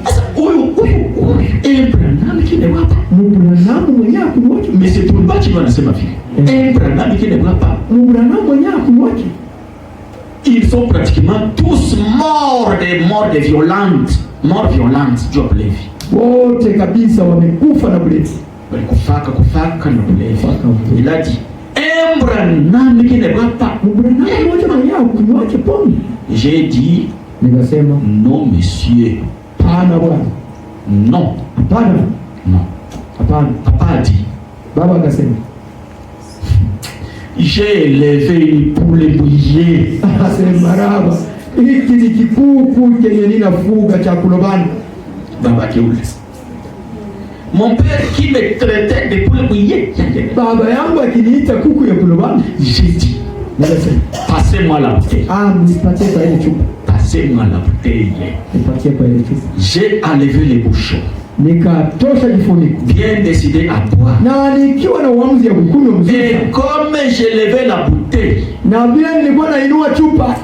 Sasa huyu Branham qui ne boit pas. Branham mwenyewe akunywa kitu. Mais c'est tout le bâti qui anasema vile. Branham qui ne boit pas. Branham mwenyewe akunywa kitu. Ils sont pratiquement tous morts violentes. Morts violentes, Dieu balevi. Wote kabisa wamekufa na bulevi. Kufaka na bulevi. Il a dit, Branham qui ne boit pas. Branham mmoja mwenyewe akunywa pombe. J'ai dit, nikasema, non monsieur. Hapana bwana. Non. Hapana. Non. Hapana. Papa a dit. Baba akasema, j'ai élevé une poule bouillée. Asema maraba, hiki ni kikuku kenye ninafuga cha kulobana. Baba kiuliza, mon père qui me traitait de poule bouillée. Baba yangu akiniita kuku ya kulobana. J'ai dit, passez-moi la bouteille. Nipatie kwa ile chupa. Passez-moi la bouteille. Nipatie kwa ile chupa. J'ai enlevé les bouchons. Nikatosha kifuniko. Bien décidé à boire. Na nikiwa na uamuzi ya kukunywa mzuri. Et comme j'ai levé la bouteille. Na vile nilikuwa nainua chupa.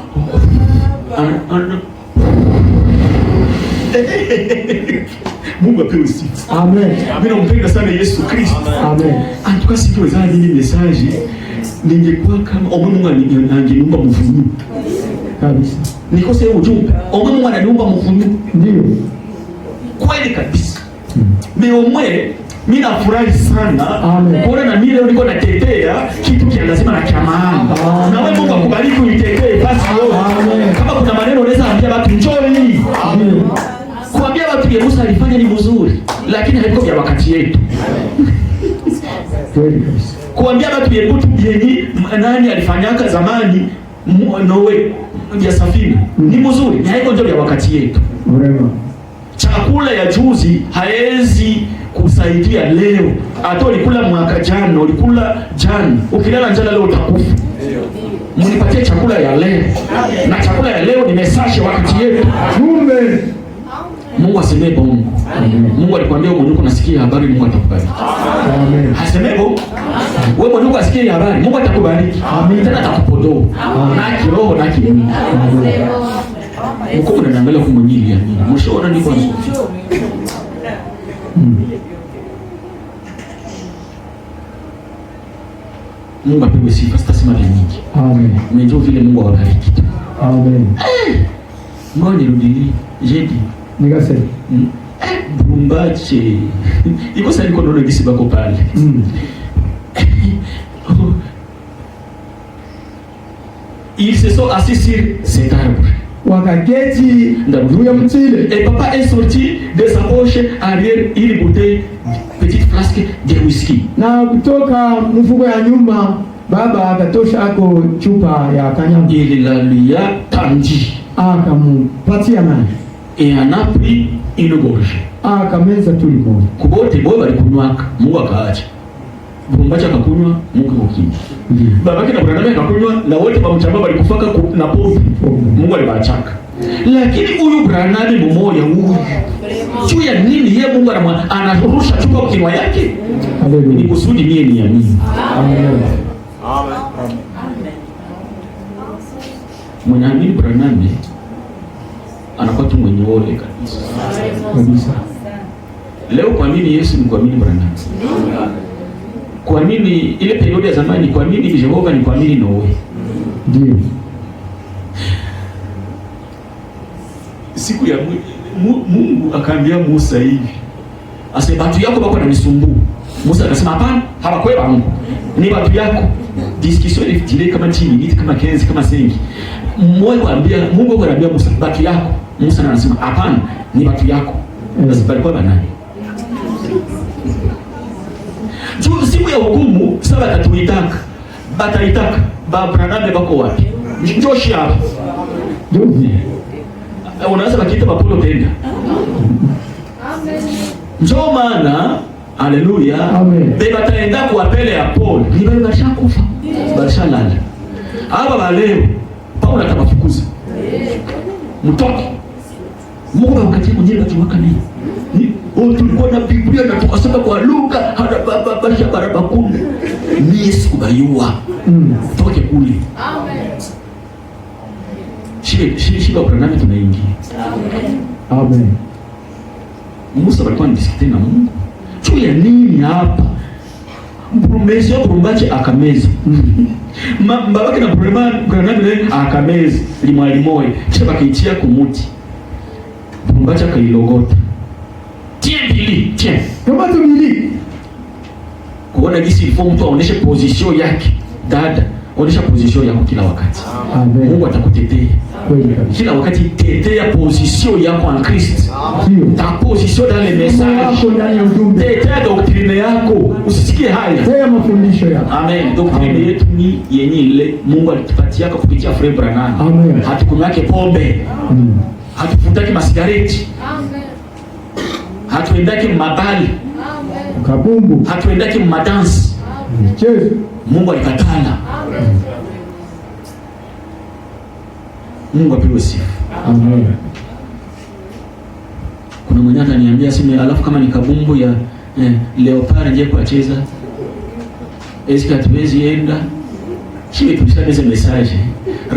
Mungu apewe sifa. Amen. Mimi nampenda sana Yesu Kristo. Amen. Antuka sikiweza nini message ningekuwa kama Mungu angeniumba mvunyu. Kabisa. Nikose ujumbe. Mungu ananiumba mvunyu. Ndio. Kweli kabisa. Meomwe mimi nafurahi sana. Kuona na mimi leo niko natetea kitu kia lazima na cha maana. Na wewe Mungu akubariki unitetee basi wewe. Kama kuna maneno unaweza ambia watu njoni. Kuambia watu ya Musa alifanya ni mzuri, lakini haiko vya wakati yetu. Kuambia watu ya mtu yenye nani alifanyaka zamani Noe ya safina ni mzuri, ni haiko ndio vya wakati yetu. Chakula ya juzi haezi kusaidia leo. Hata ulikula mwaka jana, ulikula jana, ukilala njala leo utakufa. Mnipatie chakula ya leo. Na chakula ya leo ni message wakati yetu. Kumbe Mungu asemee bongo. Mungu alikwambia wewe mwenyewe unasikia habari, Mungu atakubariki. Amen. Asemee bongo. Wewe mwenyewe unasikia habari, Mungu atakubariki. Amen. Tena atakupodoa. Na kiroho na kimwili. Mko mnaangalia kwa mwili ya nini? Mshaona ni kwanza. Mungu apewe sifa, sitasema nyingi. Amen. Umejua vile Mungu awabariki. Amen. Mbona nirudili? Jedi. Nikasema. Bumbache. Iko sasa niko naona gisi bako pale. Ils se sont assis sur cet arbre. Wakaketi juu ya mti ile. Et papa est sorti de sa poche arrière une bouteille, petite flasque de whisky. Na kutoka mfuko ya nyuma baba akatosha ako chupa ya kanyama. Il la lui a tendu. Akampatia naye. Et en a pris une gorge. Akameza tu limoni. Kubote boy balikunywaka, Mungu akaacha. Brumbacha akakunywa, Mungu mkimya. Babake na Branham akakunywa na wote wamchamba walikufaka na pombe. Mungu alibachaka. Lakini huyu Branham mmoja huyu. Juu ya nini yeye Mungu anarusha chupa kwa kinywa yake? Ni kusudi mie ni amini. Amen. Mwenye amini Branham anakuwa tu mwenye ole kabisa. Leo kuamini Yesu ni kuamini Branham. Kuamini ile periodi ya zamani, kuamini Jehova ni kuamini Noe. Ndio. Siku ya Mungu akaambia Musa hivi. Asema watu yako bako na misumbu. Musa akasema hapana, hawakwe wangu. Ni watu yako. Discussion ile kama chini, kama kenzi, kama sengi. Mungu anaambia Musa watu yako. Musa anasema hapana, ni watu yako. Basi palikuwa banani? Juu siku ya hukumu sasa batatuitaka. Bataitaka. Branham bako wapi? Njoshi hapa. Ndio. Unaweza bakita bapolo tenda. Amen. Njoo maana, haleluya. Amen. Beba taenda kuapele ya Paul. Ni bali bashakufa. Bashalala. Aba baleo Paulo atabafukuza. Mtoke. Mungu akatia mwenyewe akiwaka nini? Tulikuwa na Biblia na tukasema kwa lugha hata baba basha baraba kunde. Ni Yesu kubayua. Toke kule. Amen. Shiba Branham tunaingia. Amen. Musa alikuwa anasikiliza na Mungu. Juu ya nini hapa? Brumbache akameza. Babake na Branham akameza limwalimoe. Kisha bakaitia kumuti. Brumbache akailogota. Tiens. Kama tumili. Kuona jinsi ilifo mtu aoneshe position yake. Dada, onesha position yako kila wakati. Amen. Mungu atakutetea. Kila wakati tetea position yako en Christ. Ta position dans les messages. Tetea doctrine yako. Usisikie haya. Tetea mafundisho yako. Amen. Doctrine yetu ni yenye ile Mungu alitupatia kupitia Frère Branham. Amen. Hatukunyake pombe. Hatufutaki masigareti. Amen. Hatuendaki mabali. Amen. Kabumbu. Hatuendaki madansi. Amen. Mungu alikatana. Amen. Mungu apewe sifa. Amen. Kuna mwenye ataniambia sime alafu kama ni kabumbu ya leopard je kuacheza. Eski hatuwezi enda. Shime tulishapeza message.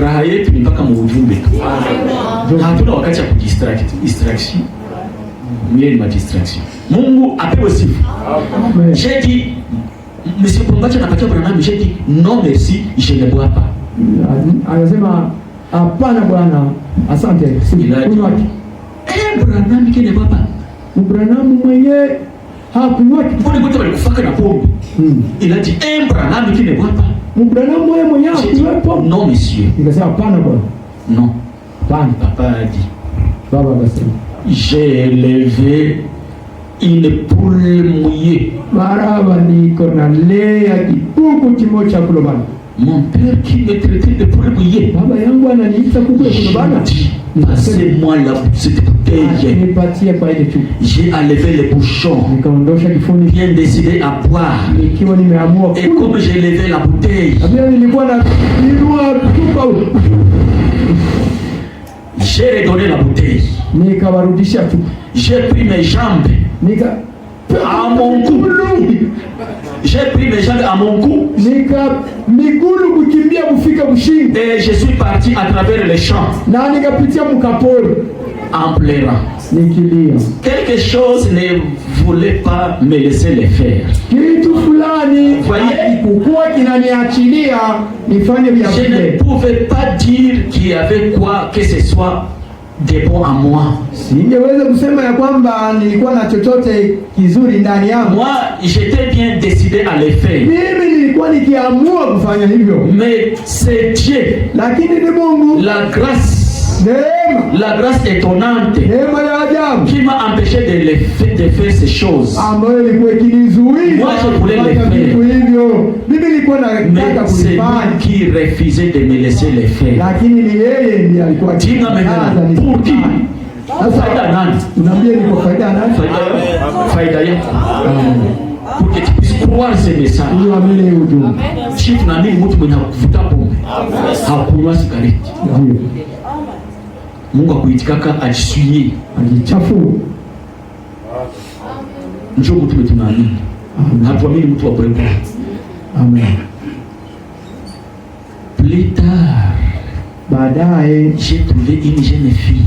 Raha yetu ni mpaka muujumbe tu. Amen. Hatuna wakati ya distraction. Mie ni distraction. Mungu apewe sifa. Amen. Sheti msipompacha napatia Branham sheti no merci je ne bois pas. Anasema hapana bwana, asante. Kunywa. Branham kile baba. Branham mwenye hakunywa. Mbona wote walikufaka na pombe? Ilaji Branham kile baba. Branham mwenye hakunywa. Non monsieur. Nikasema hapana bwana. Non. Hapana. Papa a dit. Baba akasema j'ai élevé une poule mouillée. Baraba niko na lea kipuku kimoja kulobana. Mon père qui me traitait de poule mouillée. Baba yangu ananiita kuku ya kulobana. Passez-moi cette bouteille. J'ai enlevé les bouchons. Bien décidé à boire. Et comme j'ai levé la bouteille, j'ai redonné la bouteille. J'ai pris mes jambes à mon cou. J'ai pris mes jambes à mon cou. Et je suis parti à travers les champs en pleurant. Quelque chose ne voulait pas me laisser le faire. Voyez, je ne pouvais pas dire qu'il y avait quoi que ce soit de bon à moi. Moi, j'étais bien décidé à le faire. Mais c'est Dieu, la grâce étonnante qui m'a empêché de faire ces choses. Moi, je voulais les faire. Mais c'est lui qui refusait de me laisser les faire. Dis-moi maintenant, pour qui? Faida nani? Faida yako. Pour que tu puisses croire ces messages. Tuamini ujumbe. Sisi tunaamini mtu mwenye hakuvuta pombe, hakunywa sigareti, Mungu akuitikaka ajisuie, ajichafu. Njoo mtu wetu tunaamini. Hatuamini mtu wa polepole. Amen. Plus tard, baadaye j'ai trouvé une jeune fille.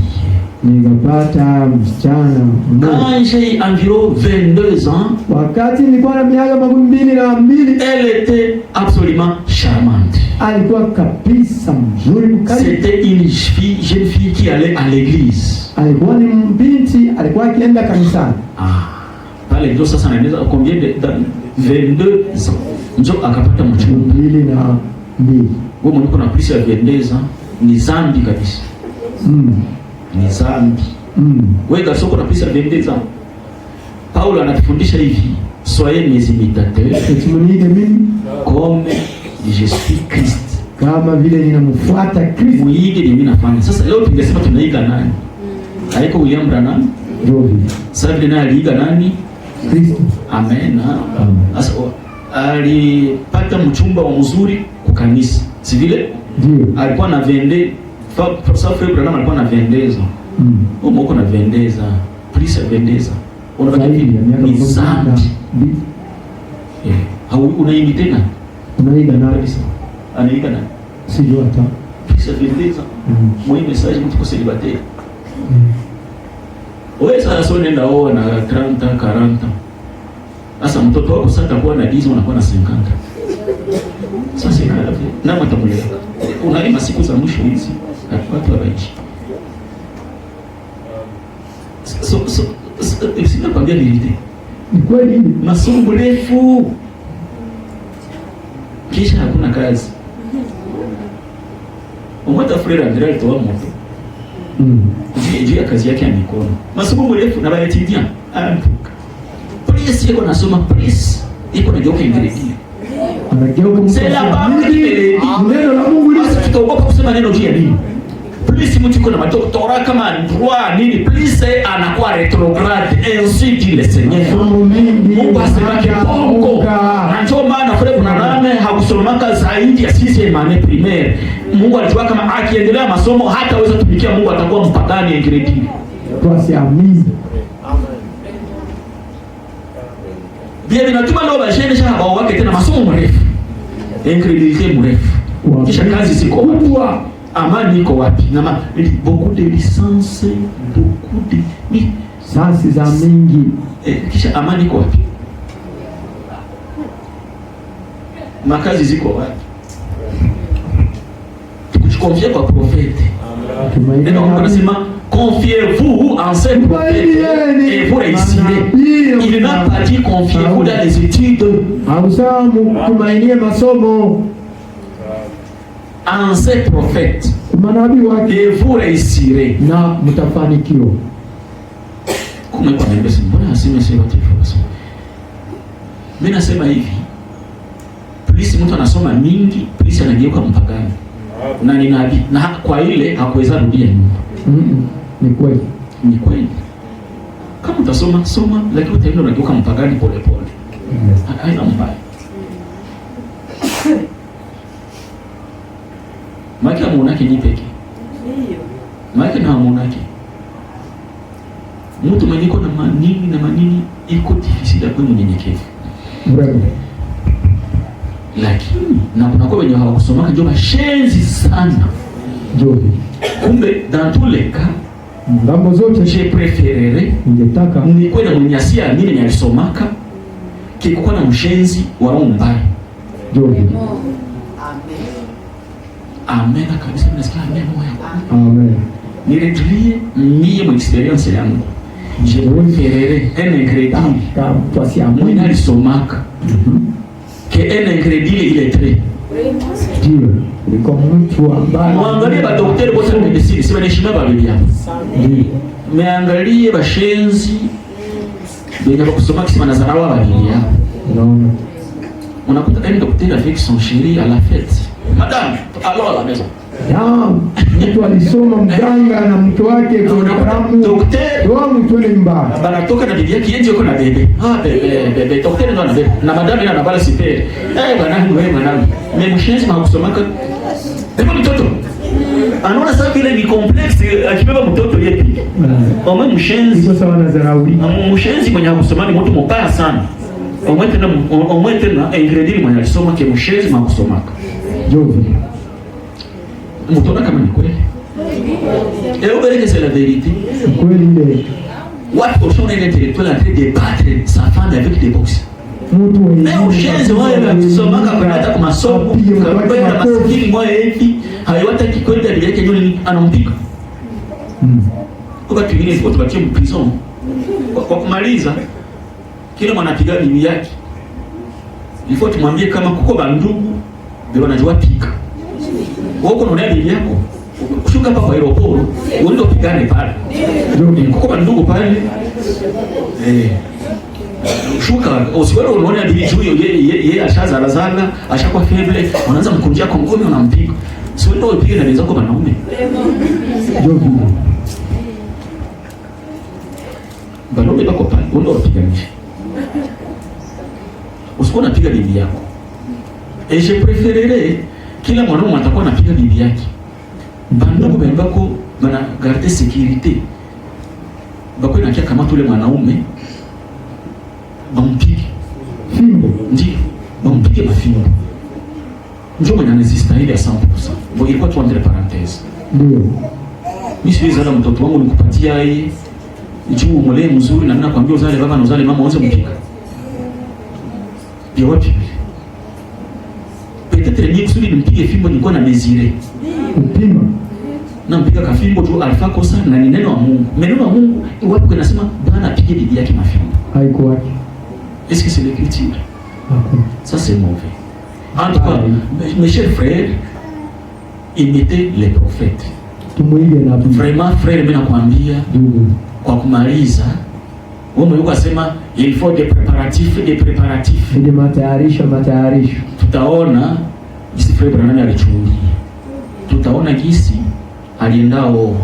Nikapata msichana Quand j'ai environ 22 ans, wakati nilikuwa na miaka 22, elle était absolument charmante. Alikuwa kabisa mzuri mkali. C'était une jeune fille qui allait à l'église. Alikuwa ni binti, alikuwa akienda kanisani. Pale ndio sasa anaeleza combien de 22 ans. Ndio akapata mchumba. 22. Wewe mwenyewe kuna prisa ya 22 ans ni zambi kabisa. Ni zambi. Wewe garçon kuna prisa ya 22 ans. Paulo anatufundisha hivi, soyez mes imitateurs comme je suis Christ. Kama vile ninamfuata Kristo. Muige ni mimi nafanya. Sasa leo tungesema tunaiga nani? Haiko William Branham? Ndio. Sasa vile naye aliiga nani? Kristo. Amen. Sasa alipata mchumba wa mzuri kwa kanisa. Si vile? Ndio. Alikuwa na vende. Sasa Frère Branham alikuwa na vendeza. Wewe uko na vendeza. Please vendeza. Unataka ni zambi. Unaiga tena? Unaiga nani? Anaiga nani? Sijui hata. Please vendeza. Moi message mtu kwa célibataire. Wewe sasa unaenda oa na 30 40. Sasa mtoto wako sasa atakuwa na 10 unakuwa na 50. Sasa inaenda na matamulia. Unalima siku za mwisho hizi watu wanaishi. Sina kwambia nilite. Ni kweli masomo mrefu. Kisha hakuna kazi. Umwata Frère Andrea alitoa moto. Juu ya kazi yake ya mikono. Masomo mrefu na baetidia. Police yako nasoma police. Iko na joka ingredient. Anageuka c'est la Bible qui le dit. Neno la Mungu Basi tutaogopa kusema neno juu ya dini. Please mtu yuko na madoktora kama droit nini, please anakuwa retrograde, ainsi dit le Seigneur. Mungu asema kipongo. Na ndio maana kule kuna nane hakusomaka zaidi ya 6e année primaire. Mungu alijua kama akiendelea masomo hataweza tumikia Mungu, atakuwa mpagani ingredient. Tusiamini. Bia binatuma leo bashene shaka bao wake tena masomo mrefu. Incrédulité mrefu. Kisha kazi ziko wapi? Amani iko wapi? Na beaucoup de licences, beaucoup de sasa za mingi. Kisha amani iko wapi? Makazi ziko wapi? Tukujikonfie kwa prophète. Ndio tunasema confiez-vous en ce prophète et vous réussirez. Il n'a pas dit confiez-vous dans les études. Hausamu tumainie masomo. En ce prophète manabii wake et vous réussirez. Na mtafanikiwa. Kuna kwa nini basi mbona aseme sema tofauti? Mimi nasema hivi. Polisi mtu anasoma mingi, polisi anageuka mpagani. Na ni nabii na kwa ile hakuweza rudia nyuma. Ni kweli. Ni kweli. Kama utasoma soma, lakini utaenda unageuka mpagani pole pole. Haina mbaya. Maki amuonake ni peke. Maki na amuonake. Mtu mwenye iko na manini iko difficile kwa mnyenyekevu. Lakini na kuna kwa wenye hawakusoma ndio mashenzi sana. Ndio. Kumbe dans tous les cas, ngambo zote je préférerais ningetaka ni kwenda mwenye asia mimi ni alisomaka kiko na mshenzi wa roho mbaya. Ndio. Amen kabisa, nasikia amen moyo. Amen. Niretulie mie mon expérience yangu. Je préférerais un ingrédient kwa si amen. Mwenye alisomaka. Que un ingrédient il est très. Ndio. Niko mtu ambaye muangalie ba daktari wote wa medicine si wanaheshima ba Biblia. Ndio. Meangalie bashenzi benye bakusoma kisema nazarawa ba Biblia. Non. Unakuta un docteur avec son chéri à la fête. Madame, alors à la maison. Mtu alisoma mganga na mke wake kwa karamu. Daktari Ndio twende nyumbani. Banatoka na bibi yake yenje yuko na bebe. Bebe daktari ndo na bebe. Na madame na bala sipere. Bwana wewe mwanangu. Mimi mshenzi hakusomaka. Hebu mtoto. Anaona sasa vile ni complex akibeba mtoto yeye. Mama mshenzi. Iko sawa na zarauli. Mshenzi mwenye hakusomani mtu mbaya sana. Omwete na ingredient mwenye alisoma ke mshenzi hakusomaka. Jovi. Mtona kama ni kweli. Vous verrez que c'est la vérité. What portion est intellectuelle en train de battre sa femme avec des boxes. Mais ushenzi wao wakisomaka kwa hata kwa masomo kwa maskini moyo hivi haiwataki kwenda bila yake yule anampiga. Kwa kingine sio tubakie prison. Kwa kumaliza kile mwanapiga bibi yake. Ilifo tumwambie kama kuko bandugu ndio wanajua pika. Wewe unaona bibi yako kushuka hapa kwa aeroport uende upigane pale. Ndio kuko bandugu pale. Shuka usiwewe unaona bibi huyo yeye ashazalazala, ashakuwa feble, unaanza mkunjia kwa ngome unampiga. Sio ndio upige na wenzako wanaume. Ndio. Banaume bako pale, ndio unapiganisha. Usikuwa unapiga bibi yako. Et je préférerais kila mwanaume atakuwa anapiga bibi yake. Bandugu bako bana garder sécurité. Bako inakia kama tule mwanaume bampige. Fimbo. Ndio, bampige mafimbo. Ndio mwenye anazistahili 100%. Bo ilikuwa tu entre parenthèses. Ndio. Mimi siwezi zala mtoto wangu nikupatia yeye. Juu mole mzuri na ninakwambia uzale baba na uzale mama uanze mpiga. Ndio wapi? Peut-être ni kusudi nimpige fimbo nilikuwa na désiré. Upima. Na mpiga kafimbo tu alfa kosa na ni neno wa Mungu. Neno wa Mungu wapi kunasema bwana apige bibi yake mafimbo. Haiko wapi? Est-ce que c'est l'écriture? Ça c'est mauvais. En tout cas, mes chers frères, imitez les prophètes. Vraiment frère, mimi nakwambia kwa kumaliza wewe yuko asema il faut des préparatifs. Ndio matayarisho. Tutaona jinsi frère Branham alichungulia. Tutaona jinsi aliendao.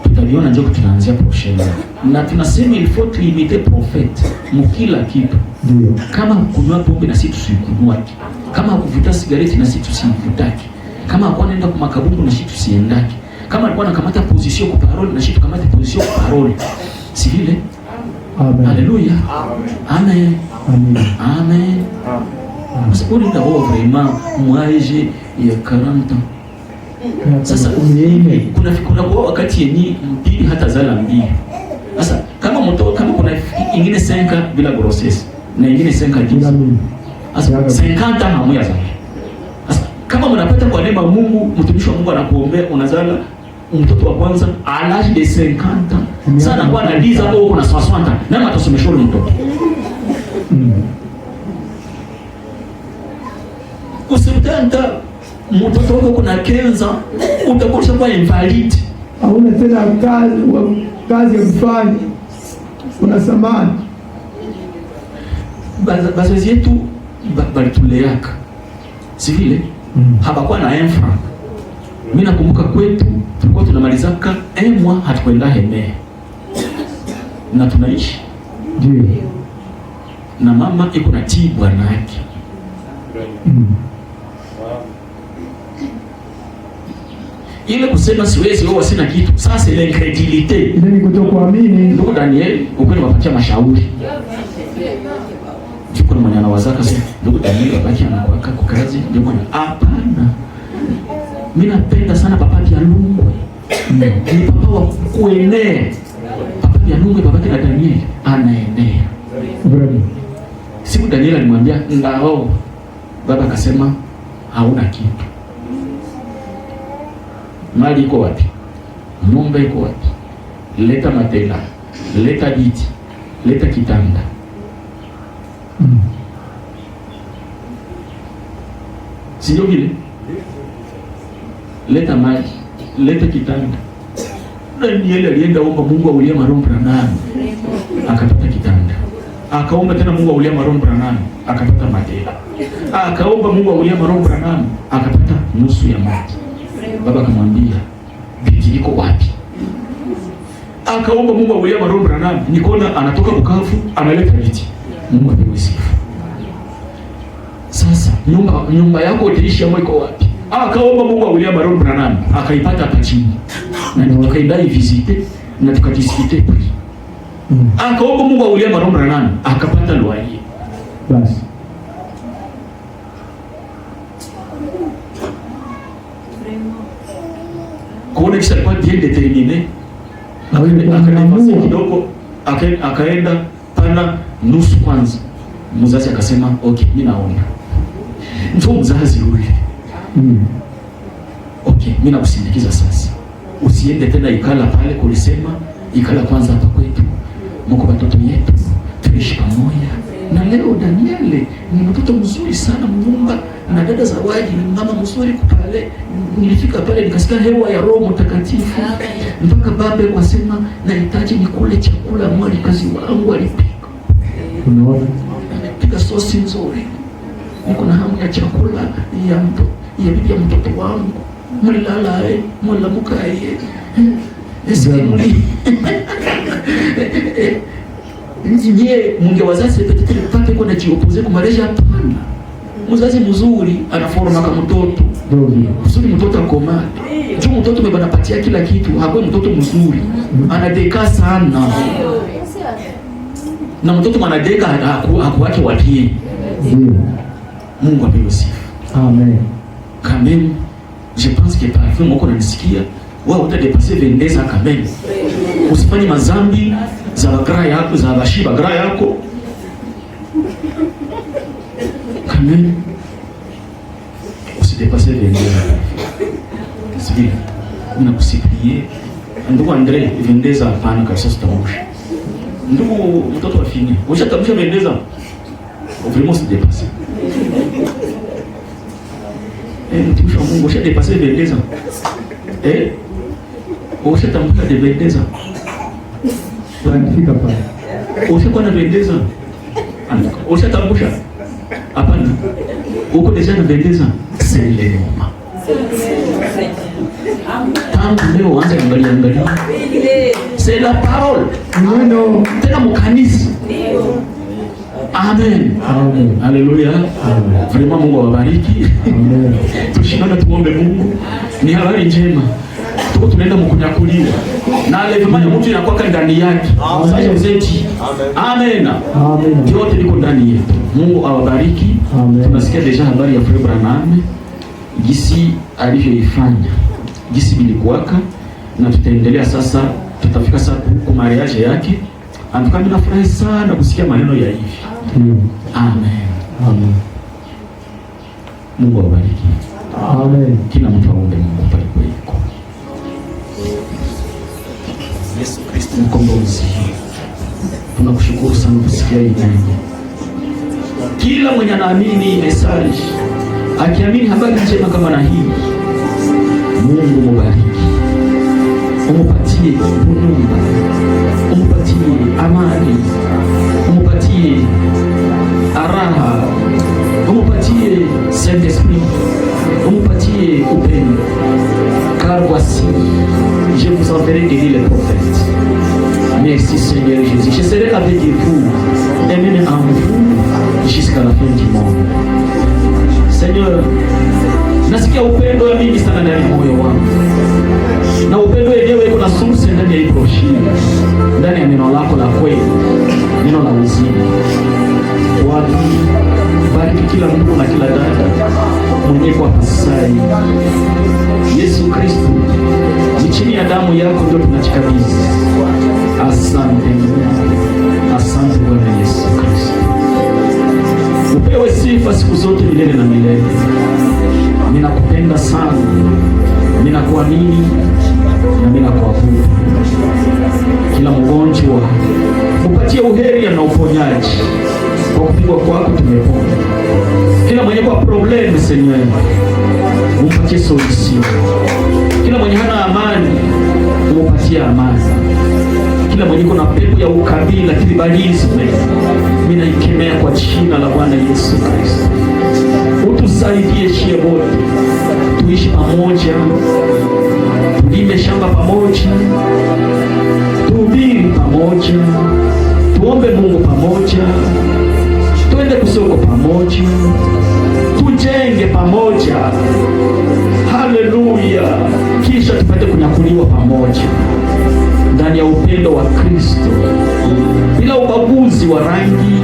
Tutaviona njoo tunaanzia prochaine. Na tunasema il faut imiter prophète mkila kitu. Ndio. Kama kunywa pombe na sisi tusikunywaki. Kama kuvuta sigareti na sisi tusivutaki. Kama alikuwa anaenda kwa makabumbu na sisi tusiendaki. Kama alikuwa anakamata position kwa parole na sisi tukamate position kwa parole. Si vile? Amen. Alléluia. Amen. Amen. Amen. Parce que on a vraiment moi j'ai il y a 40 ans. Sasa kuna kwa wakati yenye mbili hata zala mbili. Sasa kama mtoto kama kuna ingine 5 bila grossesse na ingine 5 10. Sasa 50 hamu ya zala. Sasa kama mnapata kwa neema Mungu, mtumishi wa Mungu anakuombea unazala mtoto wa kwanza à l'âge de 50 ans. Sana kwa na 10 au kuna 60 na matasomesha yule mtoto. Usimtenda mtoto wako kuna kenza utakosa kwa invalid. Hauna tena kazi ya kufanya. Una samani. Bazazi yetu balituleaka. Si vile? Hapakuwa na infra. Mimi nakumbuka kwetu tulikuwa tunamalizaka emwa hatukwenda heme. Na tunaishi. Ndio. Na mama iko na tibwa nake. Ile kusema siwezi wao sina kitu. Sasa ile incredulité. Ile ni kutokuamini. Ndugu Daniel, ukweli wapatia mashauri. Chukua mwenye anawazaka sasa. Ndugu Daniel babaki anakuweka kwa kazi. Ndio mwana hapana. Mimi napenda sana papa ya Lungwe. Ni papa wa kuenea. Papa ya Lungwe babaki na Daniel anaenea. Siku Daniel alimwambia ngao. Baba akasema hauna kitu. Mali iko wapi? Nyumba iko wapi? Leta matela, leta viti, leta kitanda. Sio vile? Leta mali, leta kitanda. Daniel alienda omba Mungu aulie Maron Branham, akapata kitanda. Akaomba tena Mungu aulie Maron Branham, akapata matela. Akaomba Mungu aulie Maron Branham, akapata nusu ya maji. Baba akamwambia, "Biki iko wapi?" akaomba Mungu wa William Roho Branham, nikaona anatoka Bukavu analeta viti. Mungu apewe sifa. Sasa nyumba yako utaishi hapo iko wapi? Akaomba Mungu wa William Roho Branham, akaipata hapa chini. Na tukaendai visite na tukadiskite. Akaomba Mungu wa William Roho Branham, akapata loyer. Basi. Kuona kisha alikuwa bien determiné. Akaenda kidogo, akaenda pana nusu kwanza. Mzazi akasema, okay, mimi naona. Ndio mzazi yule. Okay, mimi nakusindikiza sasa. Usiende tena ikala pale kulisema, ikala kwanza hapa kwetu. Mko watoto yetu. Tuishi pamoja. Na leo Daniele ni mtoto mzuri sana mnyumba, na dada Zawadi ni mama mzuri pale. Nilifika pale nikasikia hewa ya Roho Mtakatifu. Mpaka baba akasema nahitaji nikule chakula mwali kazi wangu alipika. Unaona? Pika sosi nzuri. Niko na hamu ya chakula ya bibi ya mtoto wangu. Mlilala mlamuka Ndiye munge wazazi petete pate kuna jiopoze kumareja hapana. Mzazi mzuri anaforma kama mtoto. Mzuri mtoto akoma. Juu mtoto mbanapatia kila kitu, hakuwa mtoto mzuri. Anadeka sana. Na mtoto manadeka hakuwake watie. Mungu apewe sifa. Amen. Quand même, je pense que parfois moko nanisikia, wewe utadepasser 22 ans quand même. Usifanye mazambi za bagra yako, za bashi bagra yako. Quand même, usidepasser 22 ans. Sivyo? Ninakusikia. Ndugu Andre, 22 ans hapana kabisa sitamusha. Ndugu mtoto wa fini, ushatamsha 22 ans. Vraiment se dépasser. Mtumishi wa Mungu ushadepasse 22 ans. Ushatambuka de 22 ans. Unafika pale. Ushakuwa na 22 ans. Ushatambusha? Hapana. Uko deja na 22 ans. C'est le moment. Tangu leo anza angalia. C'est la parole. Neno tena mkanisa. Amen. Amen. Haleluya. Amen. Vraiment Mungu awabariki. Amen. Tushikane tuombe Mungu. Ni habari njema. Tuko tunaenda mkunyakuliwa. Na levema ya mtu inakuwa ndani yake. Sasa mzeti. Amen. Amen. Yote liko ndani yetu. Mungu awabariki. Amen. Tunasikia deja habari ya Frère Branham. Gisi alivyoifanya. Gisi bilikuwaka na tutaendelea sasa, tutafika sasa kwa mariage yake. Antuka mimi nafurahi sana kusikia maneno ya hivi. Amen. Amen. Mungu awabariki. Amen. Kila mtu aombe Mungu pale kwa yuko. Yesu Kristo mkombozi. Tunakushukuru sana kusikia hii neno. Kila mwenye anaamini message, akiamini habari njema kama na hii, Mungu mubariki. Umupatie nyumba, umupatie amani, umupatie araha, umupatie Saint-Esprit, umupatie upendo. Car voici, je vous enverrai guérir les prophètes. Merci Seigneur Jésus. Je serai avec vous et même en vous jusqu'à la fin du monde. Seigneur, nasikia upendo wa mingi sana ndani ya moyo wangu. Na upendo wenyewe iko na source ndani ya hii broshiri. Ndani ya neno lako la kweli. Neno la uzima. Bwana, bariki kila mtu na kila dada mwenye kwa pasai. Yesu Kristo, ni chini ya damu yako ndio tunachikabidhi. Asante. Asante Bwana Yesu Kristo. Upewe sifa siku zote milele na milele. Ninakupenda sana. Ninakuamini na ninakuabudu. Kila mgonjwa upatie uheri na uponyaji. Kwa kupigwa kwako tumepona. Kila mwenye kwa problem Seigneur, umpatie solution. Kila mwenye hana amani, umpatie amani. Kila mwenye kuna pepo ya ukabila, tribalisme, mimi naikemea kwa jina la Bwana Yesu Kristo. Utusaidie shie wote, tuishi pamoja, tulime shamba pamoja, tuhubiri pamoja, tuombe Mungu pamoja, twende kusoko pamoja, tujenge pamoja. Haleluya! Kisha tupate kunyakuliwa pamoja ndani ya upendo wa Kristo, bila ubaguzi wa rangi,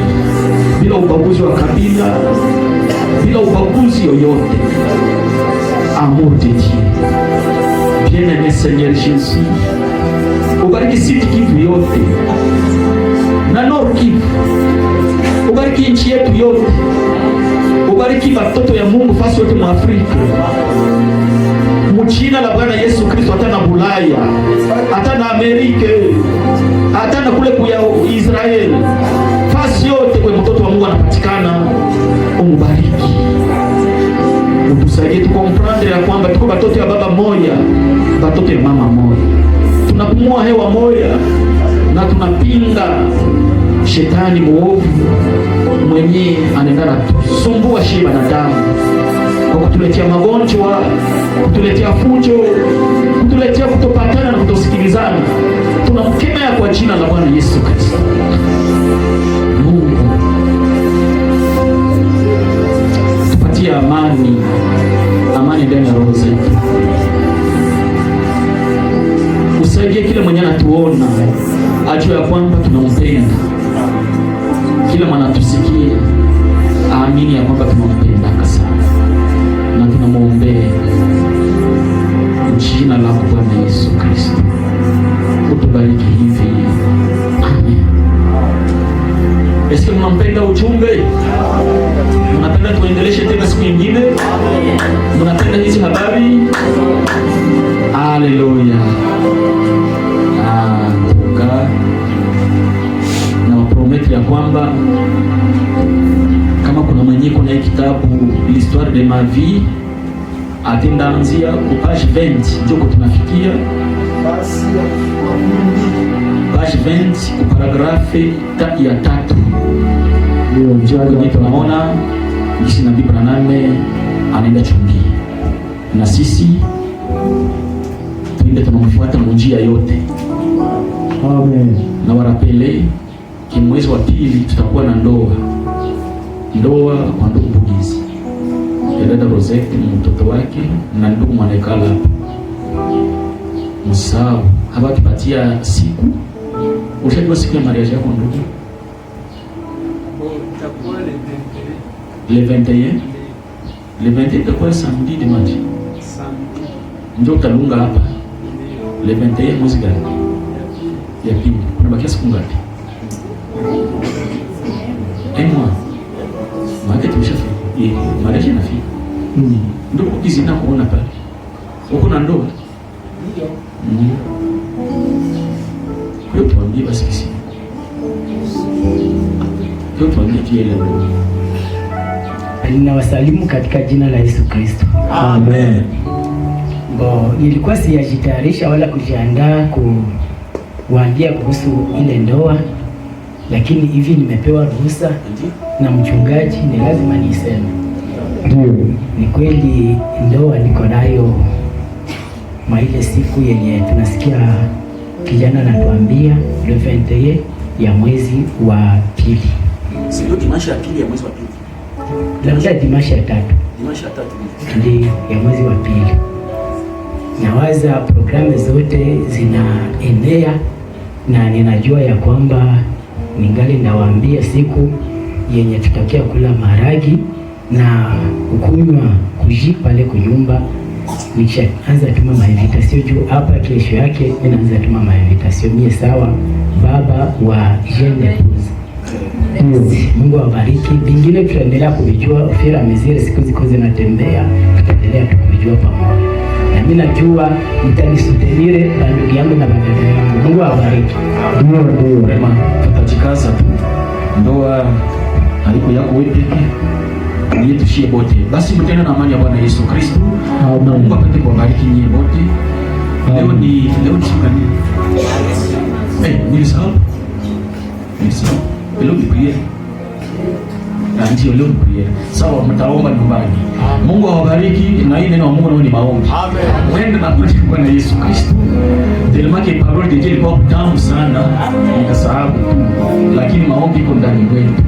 bila ubaguzi wa kabila, bila ubaguzi yoyote. Amour de Dieu. Bien-aimé Seigneur Jésus, ubariki Sud Kivu yote na Nord Kivu, ubariki nchi yetu yote, ubariki watoto ya Mungu fasi yote mwa Afrika, mjina la Bwana Yesu Kristo. Hata na Bulaya, hata na Amerika, hata na kule kuya Israeli, fasi yote kwa mtoto wa Mungu anapatikana, umubariki. Utusaidie tukomprendre ya kwamba tuko batoto ya baba moja, batoto ya mama moja, tunapumua hewa moja na tunapinga shetani muovu mwenye anaendana tusumbua shi wanadamu kwa kutuletea magonjwa, kutuletea fujo, kutuletea kutopatana na kutosikilizana. Tunamkemea kwa jina la Bwana Yesu Kristo. Mungu tupatie amani, amani ndani ya roho zetu. Usaidie kila mwenye anatuona ajue ya kwamba tunampenda. Kila mwana tusikie aamini ya kwamba tunampenda sana na tunamwombea jina la Bwana Yesu Kristo. Utubariki hivi. Amen. Eske mnampenda ujumbe? Mnapenda tuendeleshe tena siku nyingine? Mnapenda hizi habari? Haleluya. Na waprometi ya kwamba kama kuna mwenye kuna kitabu l'histoire de ma vie atendanzia ku page 20 njoko tunafikia page 20 ku paragrafe ya 3 ndio tunaona jinsi Nabii Branham anaenda chungia, na sisi tuende tunamfuata njia yote. Amen. Na warapele kimwezi wa pili tutakuwa na ndoa kwa ndugu Bugizi dada Rosette na mtoto wake na ndugu Mwanekala Musau. Haba tupatia siku. Ushajua siku ya mariage yako ndugu? Le 21. Le 21 itakuwa samedi dimanche. Ndio utalunga hapa. Le 21 mwezi gani? Ya pili. Kuna bakia siku ngapi? Emwa. Maana tumeshafika. Mariage inafika. Ndio Bugizi na kuona pale. Uko na ndoa? Ndio. Kwa hiyo tuambie basi kisi. Kwa hiyo tuambie kiele. Ninawasalimu katika jina la Yesu Kristo. Amen. Nilikuwa sijajitayarisha wala kujiandaa kuambia kuhusu ile ndoa, lakini hivi nimepewa ruhusa na mchungaji, ni lazima niseme. Ndio. Ni kweli ndoa niko nayo ile siku yenye tunasikia kijana anatuambia le 21 ya mwezi wa pili. Sio dimanche ya pili ya mwezi wa pili. Labda dimanche ya tatu. Dimanche ya tatu. Ndio ya mwezi wa pili. Nawaza programu zote zinaenea na ninajua ya kwamba ningali nawaambia siku yenye tutakia kula maragi na kukunywa kuji pale kunyumba. Nishaanza tuma mainvitation juu hapa kesho yake ninaanza tuma mainvitation mie sawa baba wa Jeune Épouse. Mungu awabariki. Vingine tutaendelea kuvijua fira mezile siku ziko zinatembea, tutaendelea tukujua pamoja. Na mimi najua mtanisutenire na ndugu yangu na badala yangu. Mungu awabariki. Ndio wema tutajikaza tu. Ndoa haiko yako wewe pekee. Ni tushie bote. Basi mtenda na amani ya Bwana Yesu Kristo. Na Mungu apende kuwabariki nyinyi wote. Leo ni siku gani? Nilisahau. Leo ni prière. Ndio sur l'autre prière. Sawa, mtaomba nyumbani. Mungu awabariki, na hii neno wa Mungu ni maombi. Amen. Wende na kuja kwa Yesu Kristo. Tellement que parole de Dieu ilikuwa tamu sana, nikasahau, lakini maombi iko ndani mwetu.